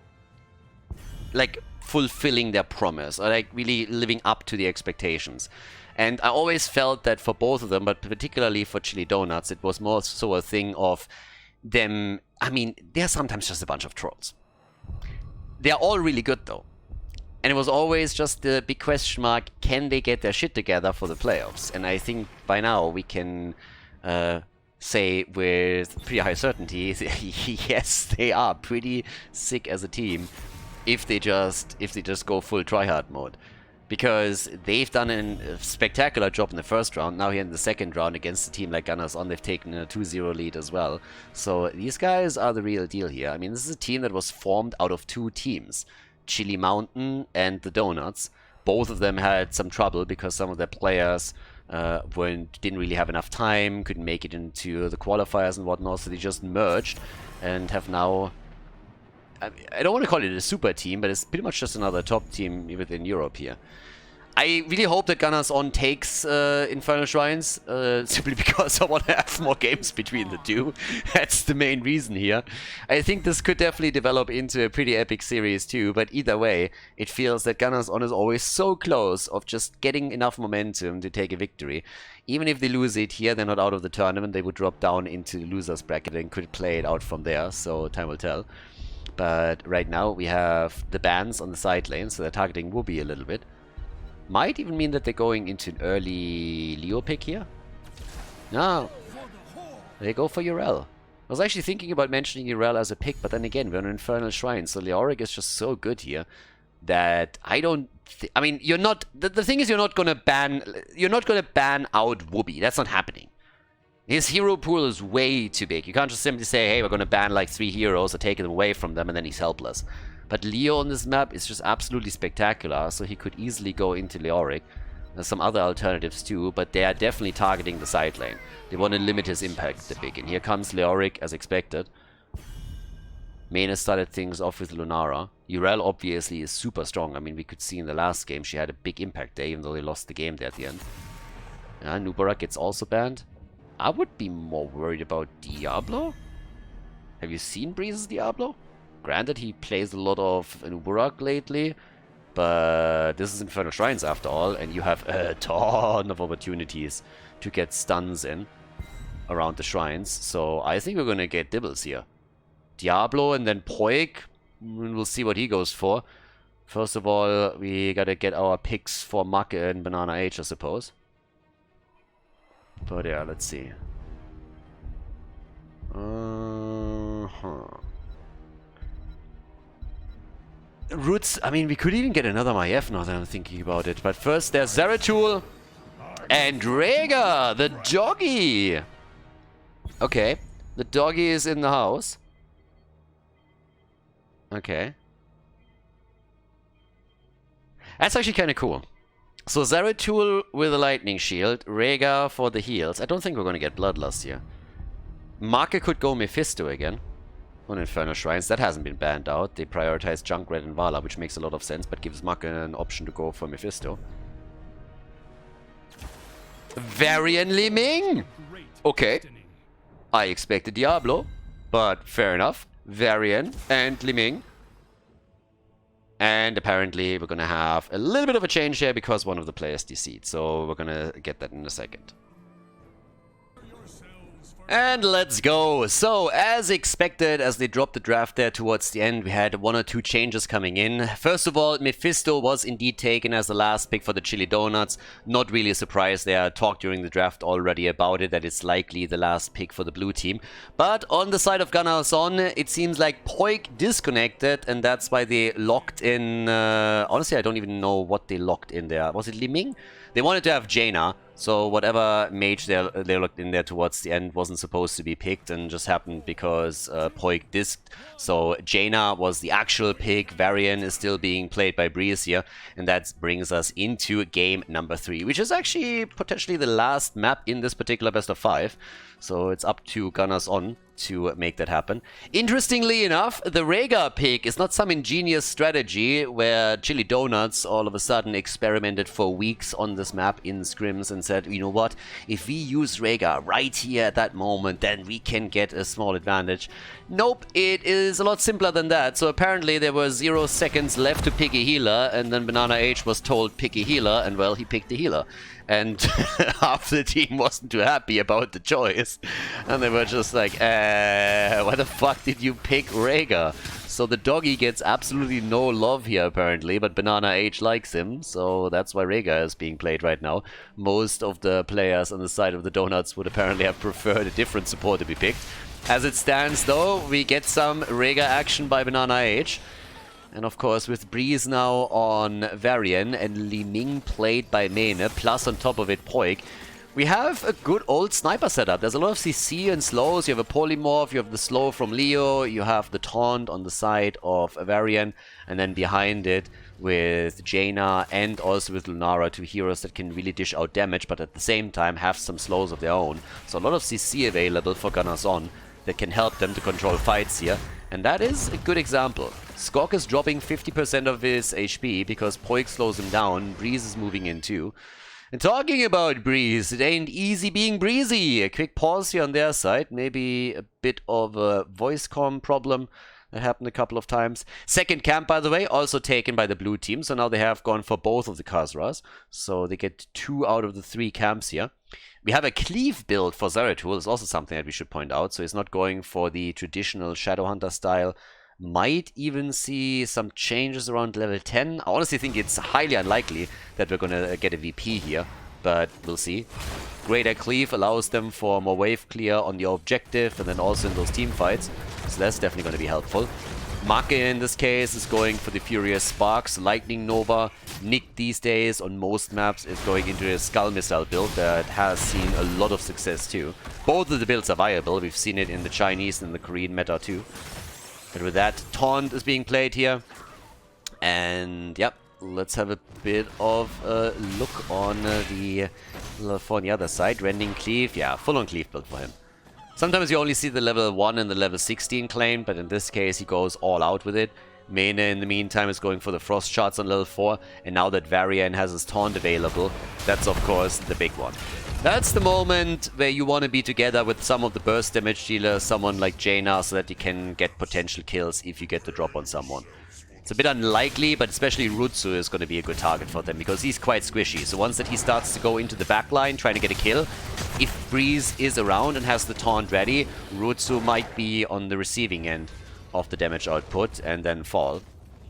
like fulfilling their promise or like really living up to the expectations. And I always felt that for both of them, but particularly for Chili Donuts, it was more so a thing of them. I mean, they're sometimes just a bunch of trolls. They're all really good though. And it was always just the big question mark, can they get their shit together for the playoffs? And I think by now we can say with pretty high certainty, yes, they are pretty sick as a team. if they just go full tryhard mode. Because they've done a spectacular job in the first round. Now here in the second round against a team like Gunnars on, they've taken a 2-0 lead as well. So these guys are the real deal here. I mean, this is a team that was formed out of 2 teams. Chili Mountain and the Donuts. Both of them had some trouble because some of their players didn't really have enough time, couldn't make it into the qualifiers and whatnot, so they just merged and have now... I don't want to call it a super team, but it's pretty much just another top team within Europe here. I really hope that Gunnars on takes Infernal Shrines, simply because I want to have more games between the two. That's the main reason here. I think this could definitely develop into a pretty epic series too, but either way, it feels that Gunnars on is always so close of just getting enough momentum to take a victory. Even if they lose it here, they're not out of the tournament, they would drop down into the loser's bracket and could play it out from there, so time will tell. But right now we have the bans on the side lane, so they're targeting Wooby a little bit. Might even mean that they're going into an early Leo pick here. No, they go for Urel. I was actually thinking about mentioning Urel as a pick, but then again, we're on Infernal Shrine, so Leoric is just so good here that I don't... I mean, you're not... The thing is, you're not gonna ban out Wooby. That's not happening. His hero pool is way too big. You can't just simply say, hey, we're going to ban like 3 heroes or take it away from them and then he's helpless. But Leo on this map is just absolutely spectacular, so he could easily go into Leoric. There's some other alternatives too, but they are definitely targeting the side lane. They want to limit his impact a bit. And here comes Leoric as expected. Mena started things off with Lunara. Urel obviously is super strong. I mean, we could see in the last game she had a big impact there, even though they lost the game there at the end. Nubarak gets also banned. I would be more worried about Diablo. Have you seen Breeze's Diablo? Granted, he plays a lot of Nubarak lately, but this is Infernal Shrines after all, and you have a ton of opportunities to get stuns in around the shrines. So I think we're gonna get dibbles here. Diablo and then Poik. We'll see what he goes for. First of all, we gotta get our picks for Macke and Banana H, I suppose. But yeah, let's see. Roots, I mean, we could even get another Maiev now that I'm thinking about it. But first, there's Zeratul and Rhaegar, the doggy. Okay, the doggy is in the house. Okay. That's actually kind of cool. So Zeratul with a lightning shield, Rhaegar for the heals. I don't think we're going to get Bloodlust here. Macke could go Mephisto again on Infernal Shrines. That hasn't been banned out. They prioritize Junkrat and Vala, which makes a lot of sense, but gives Macke an option to go for Mephisto. Varian Li Ming! Okay. I expected Diablo, but fair enough. Varian and Li Ming. And apparently we're going to have a little bit of a change here because one of the players DC'd. So we're going to get that in a second. And let's go. So, as expected, as they dropped the draft there towards the end, we had 1 or 2 changes coming in. First of all, Mephisto was indeed taken as the last pick for the Chili Donuts. Not really a surprise there. I talked during the draft already about it, that it's likely the last pick for the blue team. But on the side of Gunnars on, it seems like Poik disconnected, and that's why they locked in... honestly, I don't even know what they locked in there. Was it Li Ming? They wanted to have Jaina. So whatever mage they looked in there towards the end wasn't supposed to be picked and just happened because Poik disked. So Jaina was the actual pick. Varian is still being played by Breeze here. And that brings us into game number 3, which is actually potentially the last map in this particular best of 5. So it's up to Gunnars on to make that happen. Interestingly enough, the Rhaegar pick is not some ingenious strategy where Chili Donuts all of a sudden experimented for weeks on this map in scrims and said, you know what, if we use Rhaegar right here at that moment, then we can get a small advantage. Nope, it is a lot simpler than that. So apparently there were 0 seconds left to pick a healer, and then Banana H was told pick a healer, and well, he picked the healer. And half the team wasn't too happy about the choice. And they were just like, why the fuck did you pick Rhaegar? So the doggy gets absolutely no love here apparently, but Banana H likes him, so that's why Rhaegar is being played right now. Most of the players on the side of the Donuts would apparently have preferred a different support to be picked. As it stands though, we get some Rhaegar action by Banana H. And of course, with Breeze now on Varian and Li Ming played by Mene, plus on top of it Poik, we have a good old sniper setup. There's a lot of CC and slows. You have a Polymorph, you have the slow from Leo, you have the taunt on the side of Varian, and then behind it with Jaina and also with Lunara, two heroes that can really dish out damage, but at the same time have some slows of their own. So a lot of CC available for Gunnars on that can help them to control fights here. And that is a good example. Skok is dropping 50% of his HP because Poik slows him down. Breeze is moving in too. And talking about Breeze, it ain't easy being breezy. A quick pause here on their side. Maybe a bit of a voice comm problem. That happened a couple of times. Second camp, by the way, also taken by the blue team. So now they have gone for both of the Khazras. So they get 2 out of the 3 camps here. We have a cleave build for Zeratul. It's also something that we should point out. So he's not going for the traditional Shadowhunter style. Might even see some changes around level 10. I honestly think it's highly unlikely that we're going to get a VP here. But we'll see. Greater cleave allows them for more wave clear on the objective and then also in those team fights. So that's definitely going to be helpful. Make in this case is going for the Furious Sparks, Lightning Nova. Nick these days on most maps is going into a Skull Missile build that has seen a lot of success too. Both of the builds are viable. We've seen it in the Chinese and the Korean meta too. But with that, Taunt is being played here. And yep, let's have a bit of a look on the other side. Rending Cleave, yeah, full on Cleave build for him. Sometimes you only see the level 1 and the level 16 claim, but in this case he goes all out with it. Mene in the meantime is going for the Frost Shards on level 4, and now that Varian has his Taunt available, that's of course the big one. That's the moment where you want to be together with some of the burst damage dealers, someone like Jaina, so that you can get potential kills if you get the drop on someone. It's a bit unlikely, but especially Rutsu is going to be a good target for them, because he's quite squishy. So once that he starts to go into the back line, trying to get a kill, if Breeze is around and has the taunt ready, Rutsu might be on the receiving end of the damage output and then fall.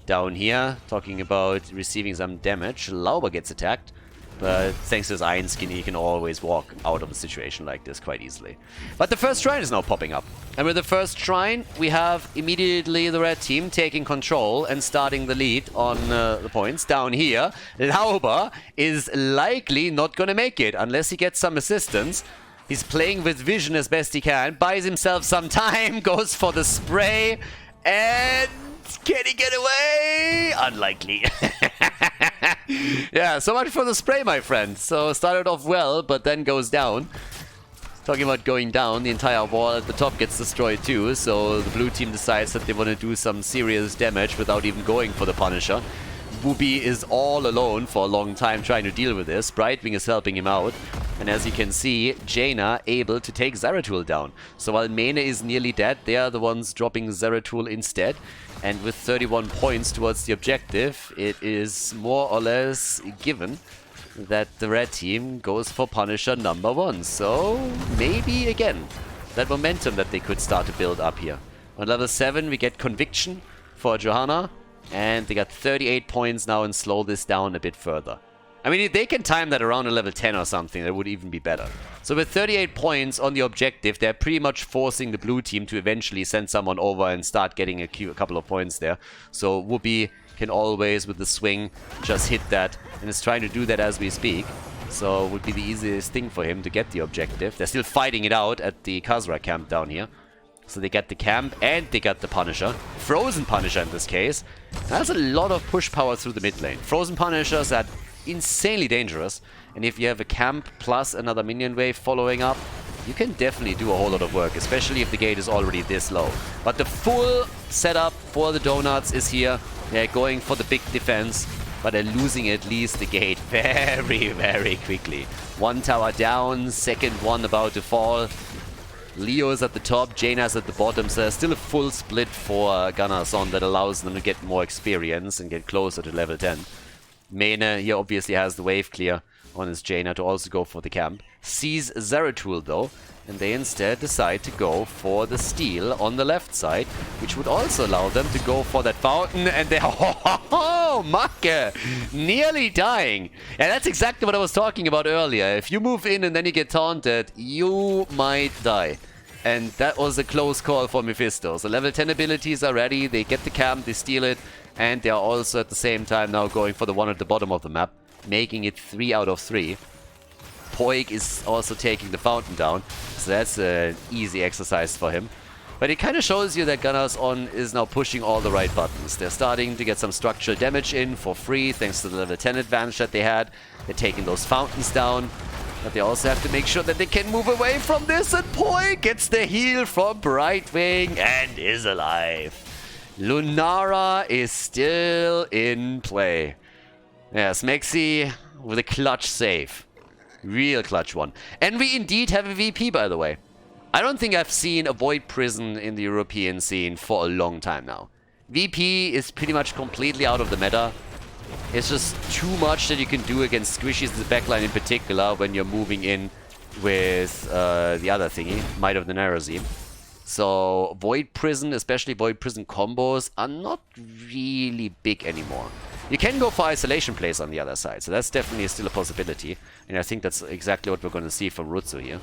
Down here, talking about receiving some damage, Lauber gets attacked. But thanks to his Iron Skin, he can always walk out of a situation like this quite easily. But the first shrine is now popping up. And with the first shrine, we have immediately the red team taking control and starting the lead on the points. Down here, Lauber is likely not going to make it unless he gets some assistance. He's playing with vision as best he can, buys himself some time, goes for the spray, and can he get away? Unlikely. Yeah, so much for the spray, my friend. So started off well, but then goes down. Talking about going down, the entire wall at the top gets destroyed too, so the blue team decides that they want to do some serious damage without even going for the Punisher. Wooby is all alone for a long time trying to deal with this. Brightwing is helping him out. And as you can see, Jaina able to take Zeratul down. So while Mene is nearly dead, they are the ones dropping Zeratul instead. And with 31 points towards the objective, it is more or less given that the red team goes for Punisher number 1. So maybe again, that momentum that they could start to build up here. On level 7 we get Conviction for Johanna. And they got 38 points now and slow this down a bit further. I mean, if they can time that around a level 10 or something, that would even be better. So with 38 points on the objective, they're pretty much forcing the blue team to eventually send someone over and start getting a couple of points there. So Whoopi can always, with the swing, just hit that. And is trying to do that as we speak. So it would be the easiest thing for him to get the objective. They're still fighting it out at the Khazra camp down here. So they got the camp and they got the Punisher. Frozen Punisher in this case. That's a lot of push power through the mid lane. Frozen Punishers are insanely dangerous. And if you have a camp plus another minion wave following up, you can definitely do a whole lot of work, especially if the gate is already this low. But the full setup for the Donuts is here. They're going for the big defense, but they're losing at least the gate very, very quickly. One tower down, second one about to fall. Leo is at the top, Jaina's at the bottom, so there's still a full split for Gunnars on that allows them to get more experience and get closer to level 10. Mene here obviously has the wave clear on his Jaina to also go for the camp. Sees Zeratul though, and they instead decide to go for the steal on the left side, which would also allow them to go for that fountain, and they... Oh, Macke! Nearly dying! And that's exactly what I was talking about earlier. If you move in and then you get taunted, you might die. And that was a close call for Mephisto. So level 10 abilities are ready, they get the camp, they steal it, And they are also at the same time now going for the one at the bottom of the map, making it 3 out of 3. Poik is also taking the fountain down, so that's an easy exercise for him. But it kind of shows you that Gunnars on is now pushing all the right buttons. They're starting to get some structural damage in for free, thanks to the level 10 advantage that they had. They're taking those fountains down, but they also have to make sure that they can move away from this, and Poik gets the heal from Brightwing and is alive. Lunara is still in play. Yes, Mexi with a clutch save. Real clutch one. And we indeed have a VP, by the way. I don't think I've seen a Void Prison in the European scene for a long time now. VP is pretty much completely out of the meta. It's just too much that you can do against squishies in the backline in particular when you're moving in with the other thingy, Might of the Nerazim. So Void Prison, especially Void Prison combos, are not really big anymore. You can go for isolation plays on the other side, so that's definitely still a possibility. And I think that's exactly what we're going to see from Rutsu here.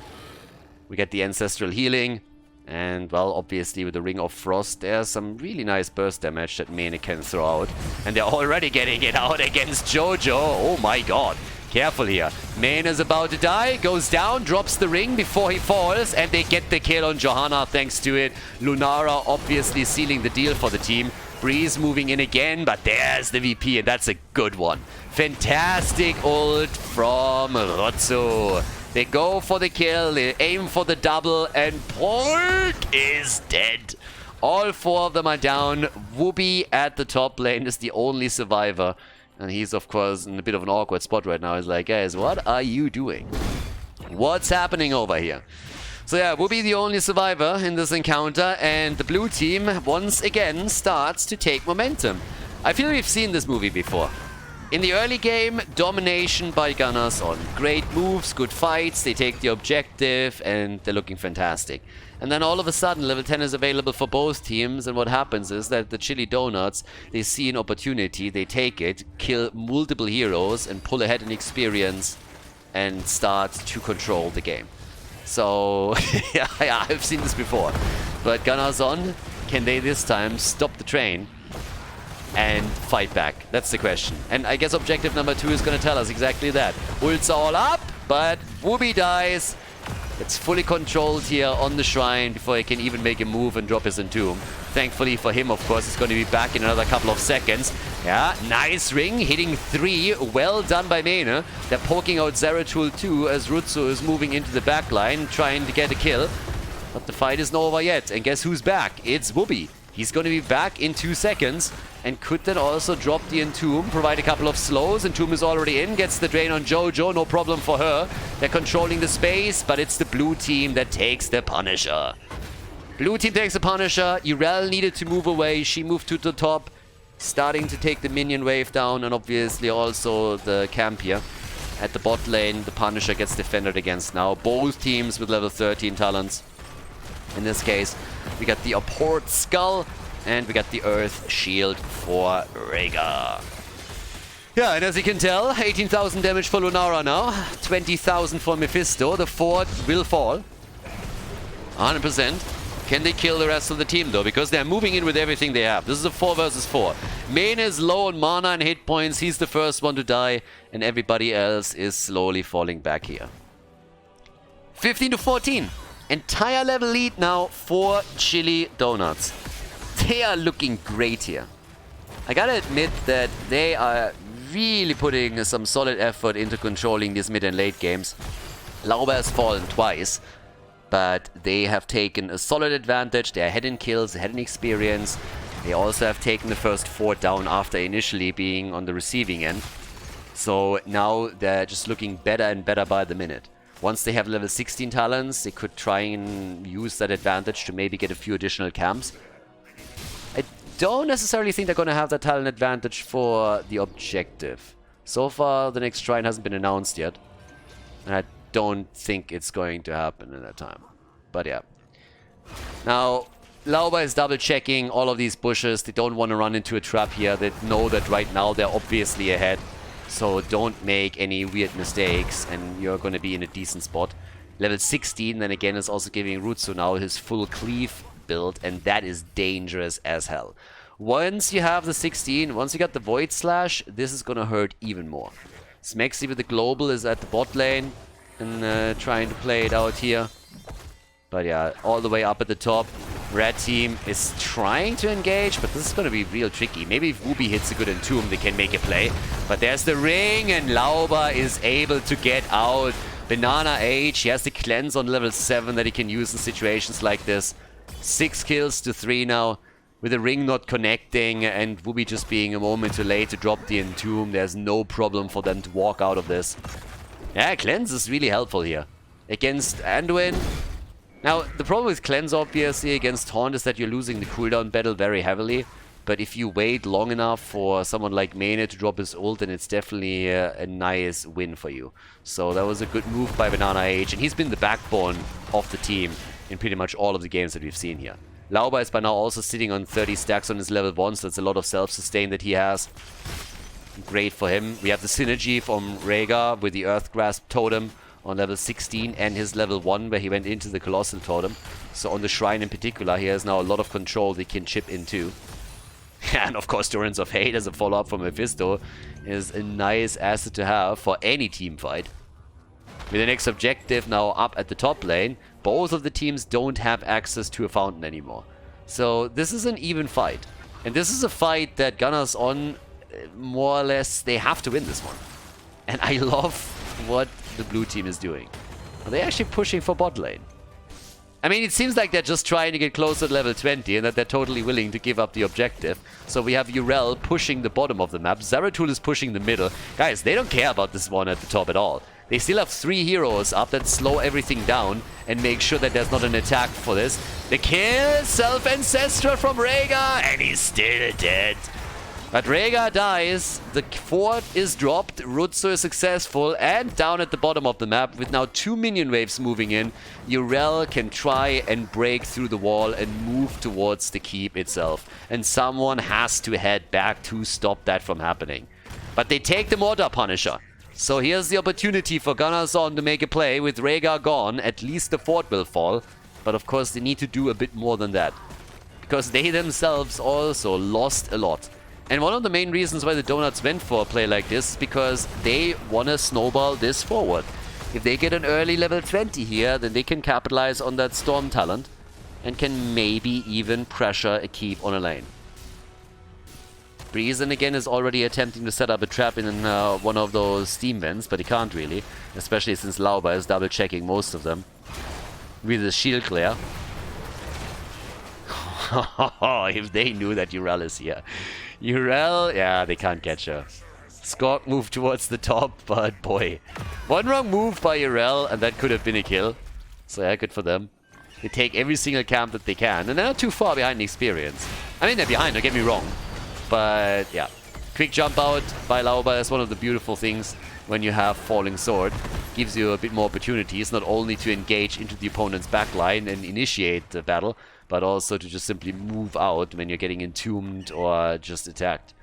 We get the Ancestral Healing, and, well, obviously with the Ring of Frost, there's some really nice burst damage that Mene can throw out. And they're already getting it out against Jojo. Oh my god. Careful here. Mene is about to die, goes down, drops the ring before he falls, and they get the kill on Johanna thanks to it. Lunara obviously sealing the deal for the team. Breeze moving in again, but there's the VP, and that's a good one. Fantastic ult from Rotsu. They go for the kill, they aim for the double, and Poik is dead. All 4 of them are down. Whoopi at the top lane is the only survivor. And he's, of course, in a bit of an awkward spot right now. He's like, guys, what are you doing? What's happening over here? So yeah, Whoopi the only survivor in this encounter, and the blue team once again starts to take momentum. I feel we've seen this movie before. In the early game, domination by Gunnars on. Great moves, good fights, they take the objective, and they're looking fantastic. And then all of a sudden, level 10 is available for both teams, and what happens is that the Chili Donuts, they see an opportunity, they take it, kill multiple heroes, and pull ahead in experience, and start to control the game. So, yeah, I've seen this before. But Gunnars on, can they this time stop the train and fight back? That's the question. And I guess objective number 2 is going to tell us exactly that. Ults are all up, but Whoopi dies. It's fully controlled here on the shrine before he can even make a move and drop his Entomb. Thankfully for him, of course, he's going to be back in another couple of seconds. Yeah, nice ring, hitting 3. Well done by Mene. They're poking out Zeratul too as Rutsu is moving into the backline, trying to get a kill. But the fight isn't over yet. And guess who's back? It's Whoopi. He's going to be back in 2 seconds and could then also drop the Entomb, provide a couple of slows. Entomb is already in, gets the drain on Jojo, no problem for her. They're controlling the space, but it's the blue team that takes the Punisher. Blue team takes the Punisher. Urel needed to move away. She moved to the top, starting to take the minion wave down, and obviously also the camp here. At the bot lane, the Punisher gets defended against now. Both teams with level 13 talents. In this case, we got the Abhorred Skull, and we got the Earth Shield for Rhaegar. Yeah, and as you can tell, 18,000 damage for Lunara now, 20,000 for Mephisto. The fort will fall. 100%. Can they kill the rest of the team, though? Because they're moving in with everything they have. This is a 4 versus 4. Mane is low on mana and hit points. He's the first one to die, and everybody else is slowly falling back here. 15 to 14. Entire level lead now for Chili Donuts. They are looking great here. I gotta admit that they are really putting some solid effort into controlling these mid and late games. Lauber has fallen twice, but they have taken a solid advantage. They're ahead in kills, ahead in experience. They also have taken the first fort down after initially being on the receiving end. So now they're just looking better and better by the minute. Once they have level 16 talents, they could try and use that advantage to maybe get a few additional camps. I don't necessarily think they're going to have that talent advantage for the objective. So far, the next shrine hasn't been announced yet. And I don't think it's going to happen in that time. But yeah. Now, Lauber is double checking all of these bushes. They don't want to run into a trap here. They know that right now they're obviously ahead. So don't make any weird mistakes and you're going to be in a decent spot. Level 16 then again is also giving Rutsu now his full cleave build, and that is dangerous as hell. Once you have the 16, once you got the Void Slash, this is gonna hurt even more. Smexy with the Global is at the bot lane and trying to play it out here. But yeah, all the way up at the top. Red team is trying to engage, but this is going to be real tricky. Maybe if Wooby hits a good Entomb, they can make a play. But there's the ring, and Lauba is able to get out. Banana H, he has the cleanse on level 7 that he can use in situations like this. 6 kills to 3 now. With the ring not connecting and Wooby just being a moment too late to drop the Entomb, there's no problem for them to walk out of this. Yeah, cleanse is really helpful here. Against Anduin. Now, the problem with Cleanse, obviously, against Taunt is that you're losing the cooldown battle very heavily. But if you wait long enough for someone like Mane to drop his ult, then it's definitely a nice win for you. So that was a good move by Banana Age, and he's been the backbone of the team in pretty much all of the games that we've seen here. Lauba is by now also sitting on 30 stacks on his level 1, so that's a lot of self-sustain that he has. Great for him. We have the synergy from Rhaegar with the Earth Grasp Totem on level 16 and his level 1 where he went into the Colossal Totem. So on the Shrine in particular, he has now a lot of control they can chip into. And of course, Torrents of Hate as a follow-up from Mephisto is a nice asset to have for any team fight. With the next objective now up at the top lane, both of the teams don't have access to a fountain anymore. So this is an even fight. And this is a fight that Gunnars on, more or less, they have to win this one. And I love what the blue team is doing. Are they actually pushing for bot lane? I mean, it seems like they're just trying to get closer to level 20 and that they're totally willing to give up the objective. So we have Urel pushing the bottom of the map. Zeratul is pushing the middle. Guys, they don't care about this one at the top at all. They still have 3 heroes up that slow everything down and make sure that there's not an attack for this. The kill, Self-Ancestral from Rhaegar, and he's still dead. But Rhaegar dies, the fort is dropped, Rutsu is successful, and down at the bottom of the map, with now 2 minion waves moving in, Urel can try and break through the wall and move towards the keep itself. And someone has to head back to stop that from happening. But they take the Mortar Punisher. So here's the opportunity for Gunnars on to make a play. With Rhaegar gone, at least the fort will fall. But of course they need to do a bit more than that. Because they themselves also lost a lot. And one of the main reasons why the Donuts went for a play like this is because they want to snowball this forward. If they get an early level 20 here, then they can capitalize on that Storm talent and can maybe even pressure a keep on a lane. Breezen again is already attempting to set up a trap in one of those steam vents, but he can't really, especially since Lauba is double checking most of them with the shield clear. If they knew that Urel is here. Urel, yeah, they can't catch her. Skork moved towards the top, but boy. One wrong move by Urel, and that could have been a kill. So yeah, good for them. They take every single camp that they can, and they're not too far behind the experience. I mean, they're behind, don't get me wrong. But yeah, quick jump out by Lauba is one of the beautiful things when you have Falling Sword. Gives you a bit more opportunities, not only to engage into the opponent's backline and initiate the battle, but also to just simply move out when you're getting entombed or just attacked.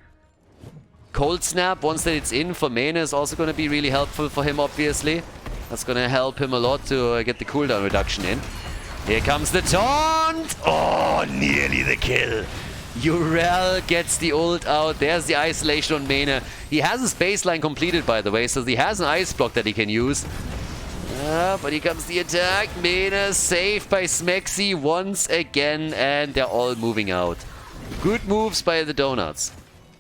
Cold Snap, once that it's in for Mane, is also going to be really helpful for him, obviously. That's going to help him a lot to get the cooldown reduction in. Here comes the taunt! Oh, nearly the kill. Urel gets the ult out. There's the isolation on Mane. He has his baseline completed, by the way, so he has an ice block that he can use. But here comes the attack. Mane saved by Smexy once again, and they're all moving out. Good moves by the Donuts.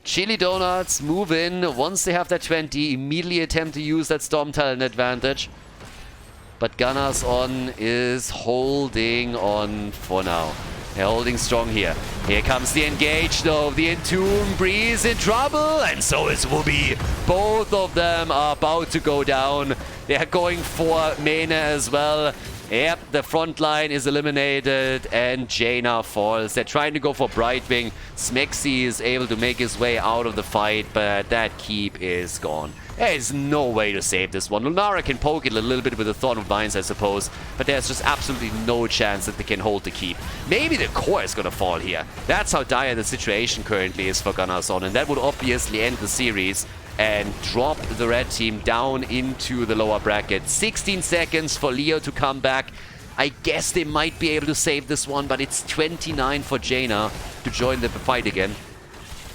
Chili Donuts move in. Once they have that 20, immediately attempt to use that Storm Talent advantage. But Gunnars on is holding on for now. They're holding strong here. Here comes the engage though. The Entomb Breeze in trouble, and so is Wooby. Both of them are about to go down. They are going for Mane as well. Yep, the front line is eliminated and Jaina falls. They're trying to go for Brightwing. Smexy is able to make his way out of the fight, but that keep is gone. There's no way to save this one. Lunara can poke it a little bit with the Thorn of Vines, I suppose, but there's just absolutely no chance that they can hold the keep. Maybe the core is gonna fall here. That's how dire the situation currently is for Gunnars on, and that would obviously end the series and drop the red team down into the lower bracket. 16 seconds for Leo to come back. I guess they might be able to save this one, but it's 29 for Jaina. to join the fight again.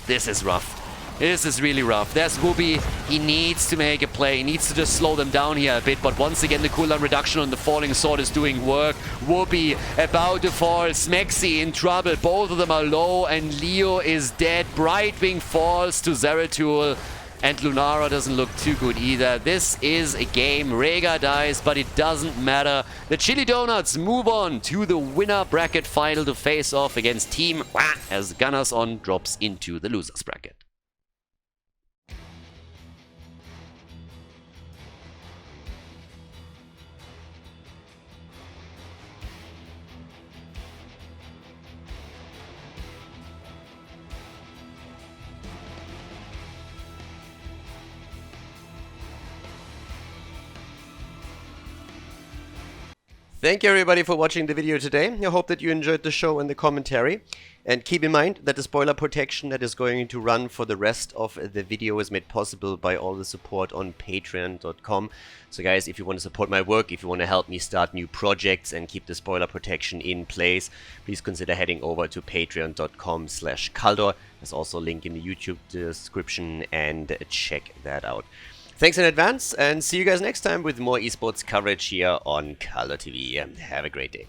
This is rough. This is really rough. There's Whoopi. He needs to make a play. He needs to just slow them down here a bit. But once again, the cooldown reduction on the Falling Sword is doing work. Whoopi about to fall. Smexy in trouble. Both of them are low. And Leo is dead. Brightwing falls to Zeratul. And Lunara doesn't look too good either. This is a game. Rhaegar dies, but it doesn't matter. The Chili Donuts move on to the winner bracket final to face off against Team Wah as Gunnars on drops into the losers bracket. Thank you everybody for watching the video today. I hope that you enjoyed the show and the commentary. And keep in mind that the spoiler protection that is going to run for the rest of the video is made possible by all the support on patreon.com. So guys, if you want to support my work, if you want to help me start new projects and keep the spoiler protection in place, please consider heading over to patreon.com/Khaldor. There's also a link in the YouTube description and check that out. Thanks in advance, and see you guys next time with more esports coverage here on Khaldor TV. Have a great day.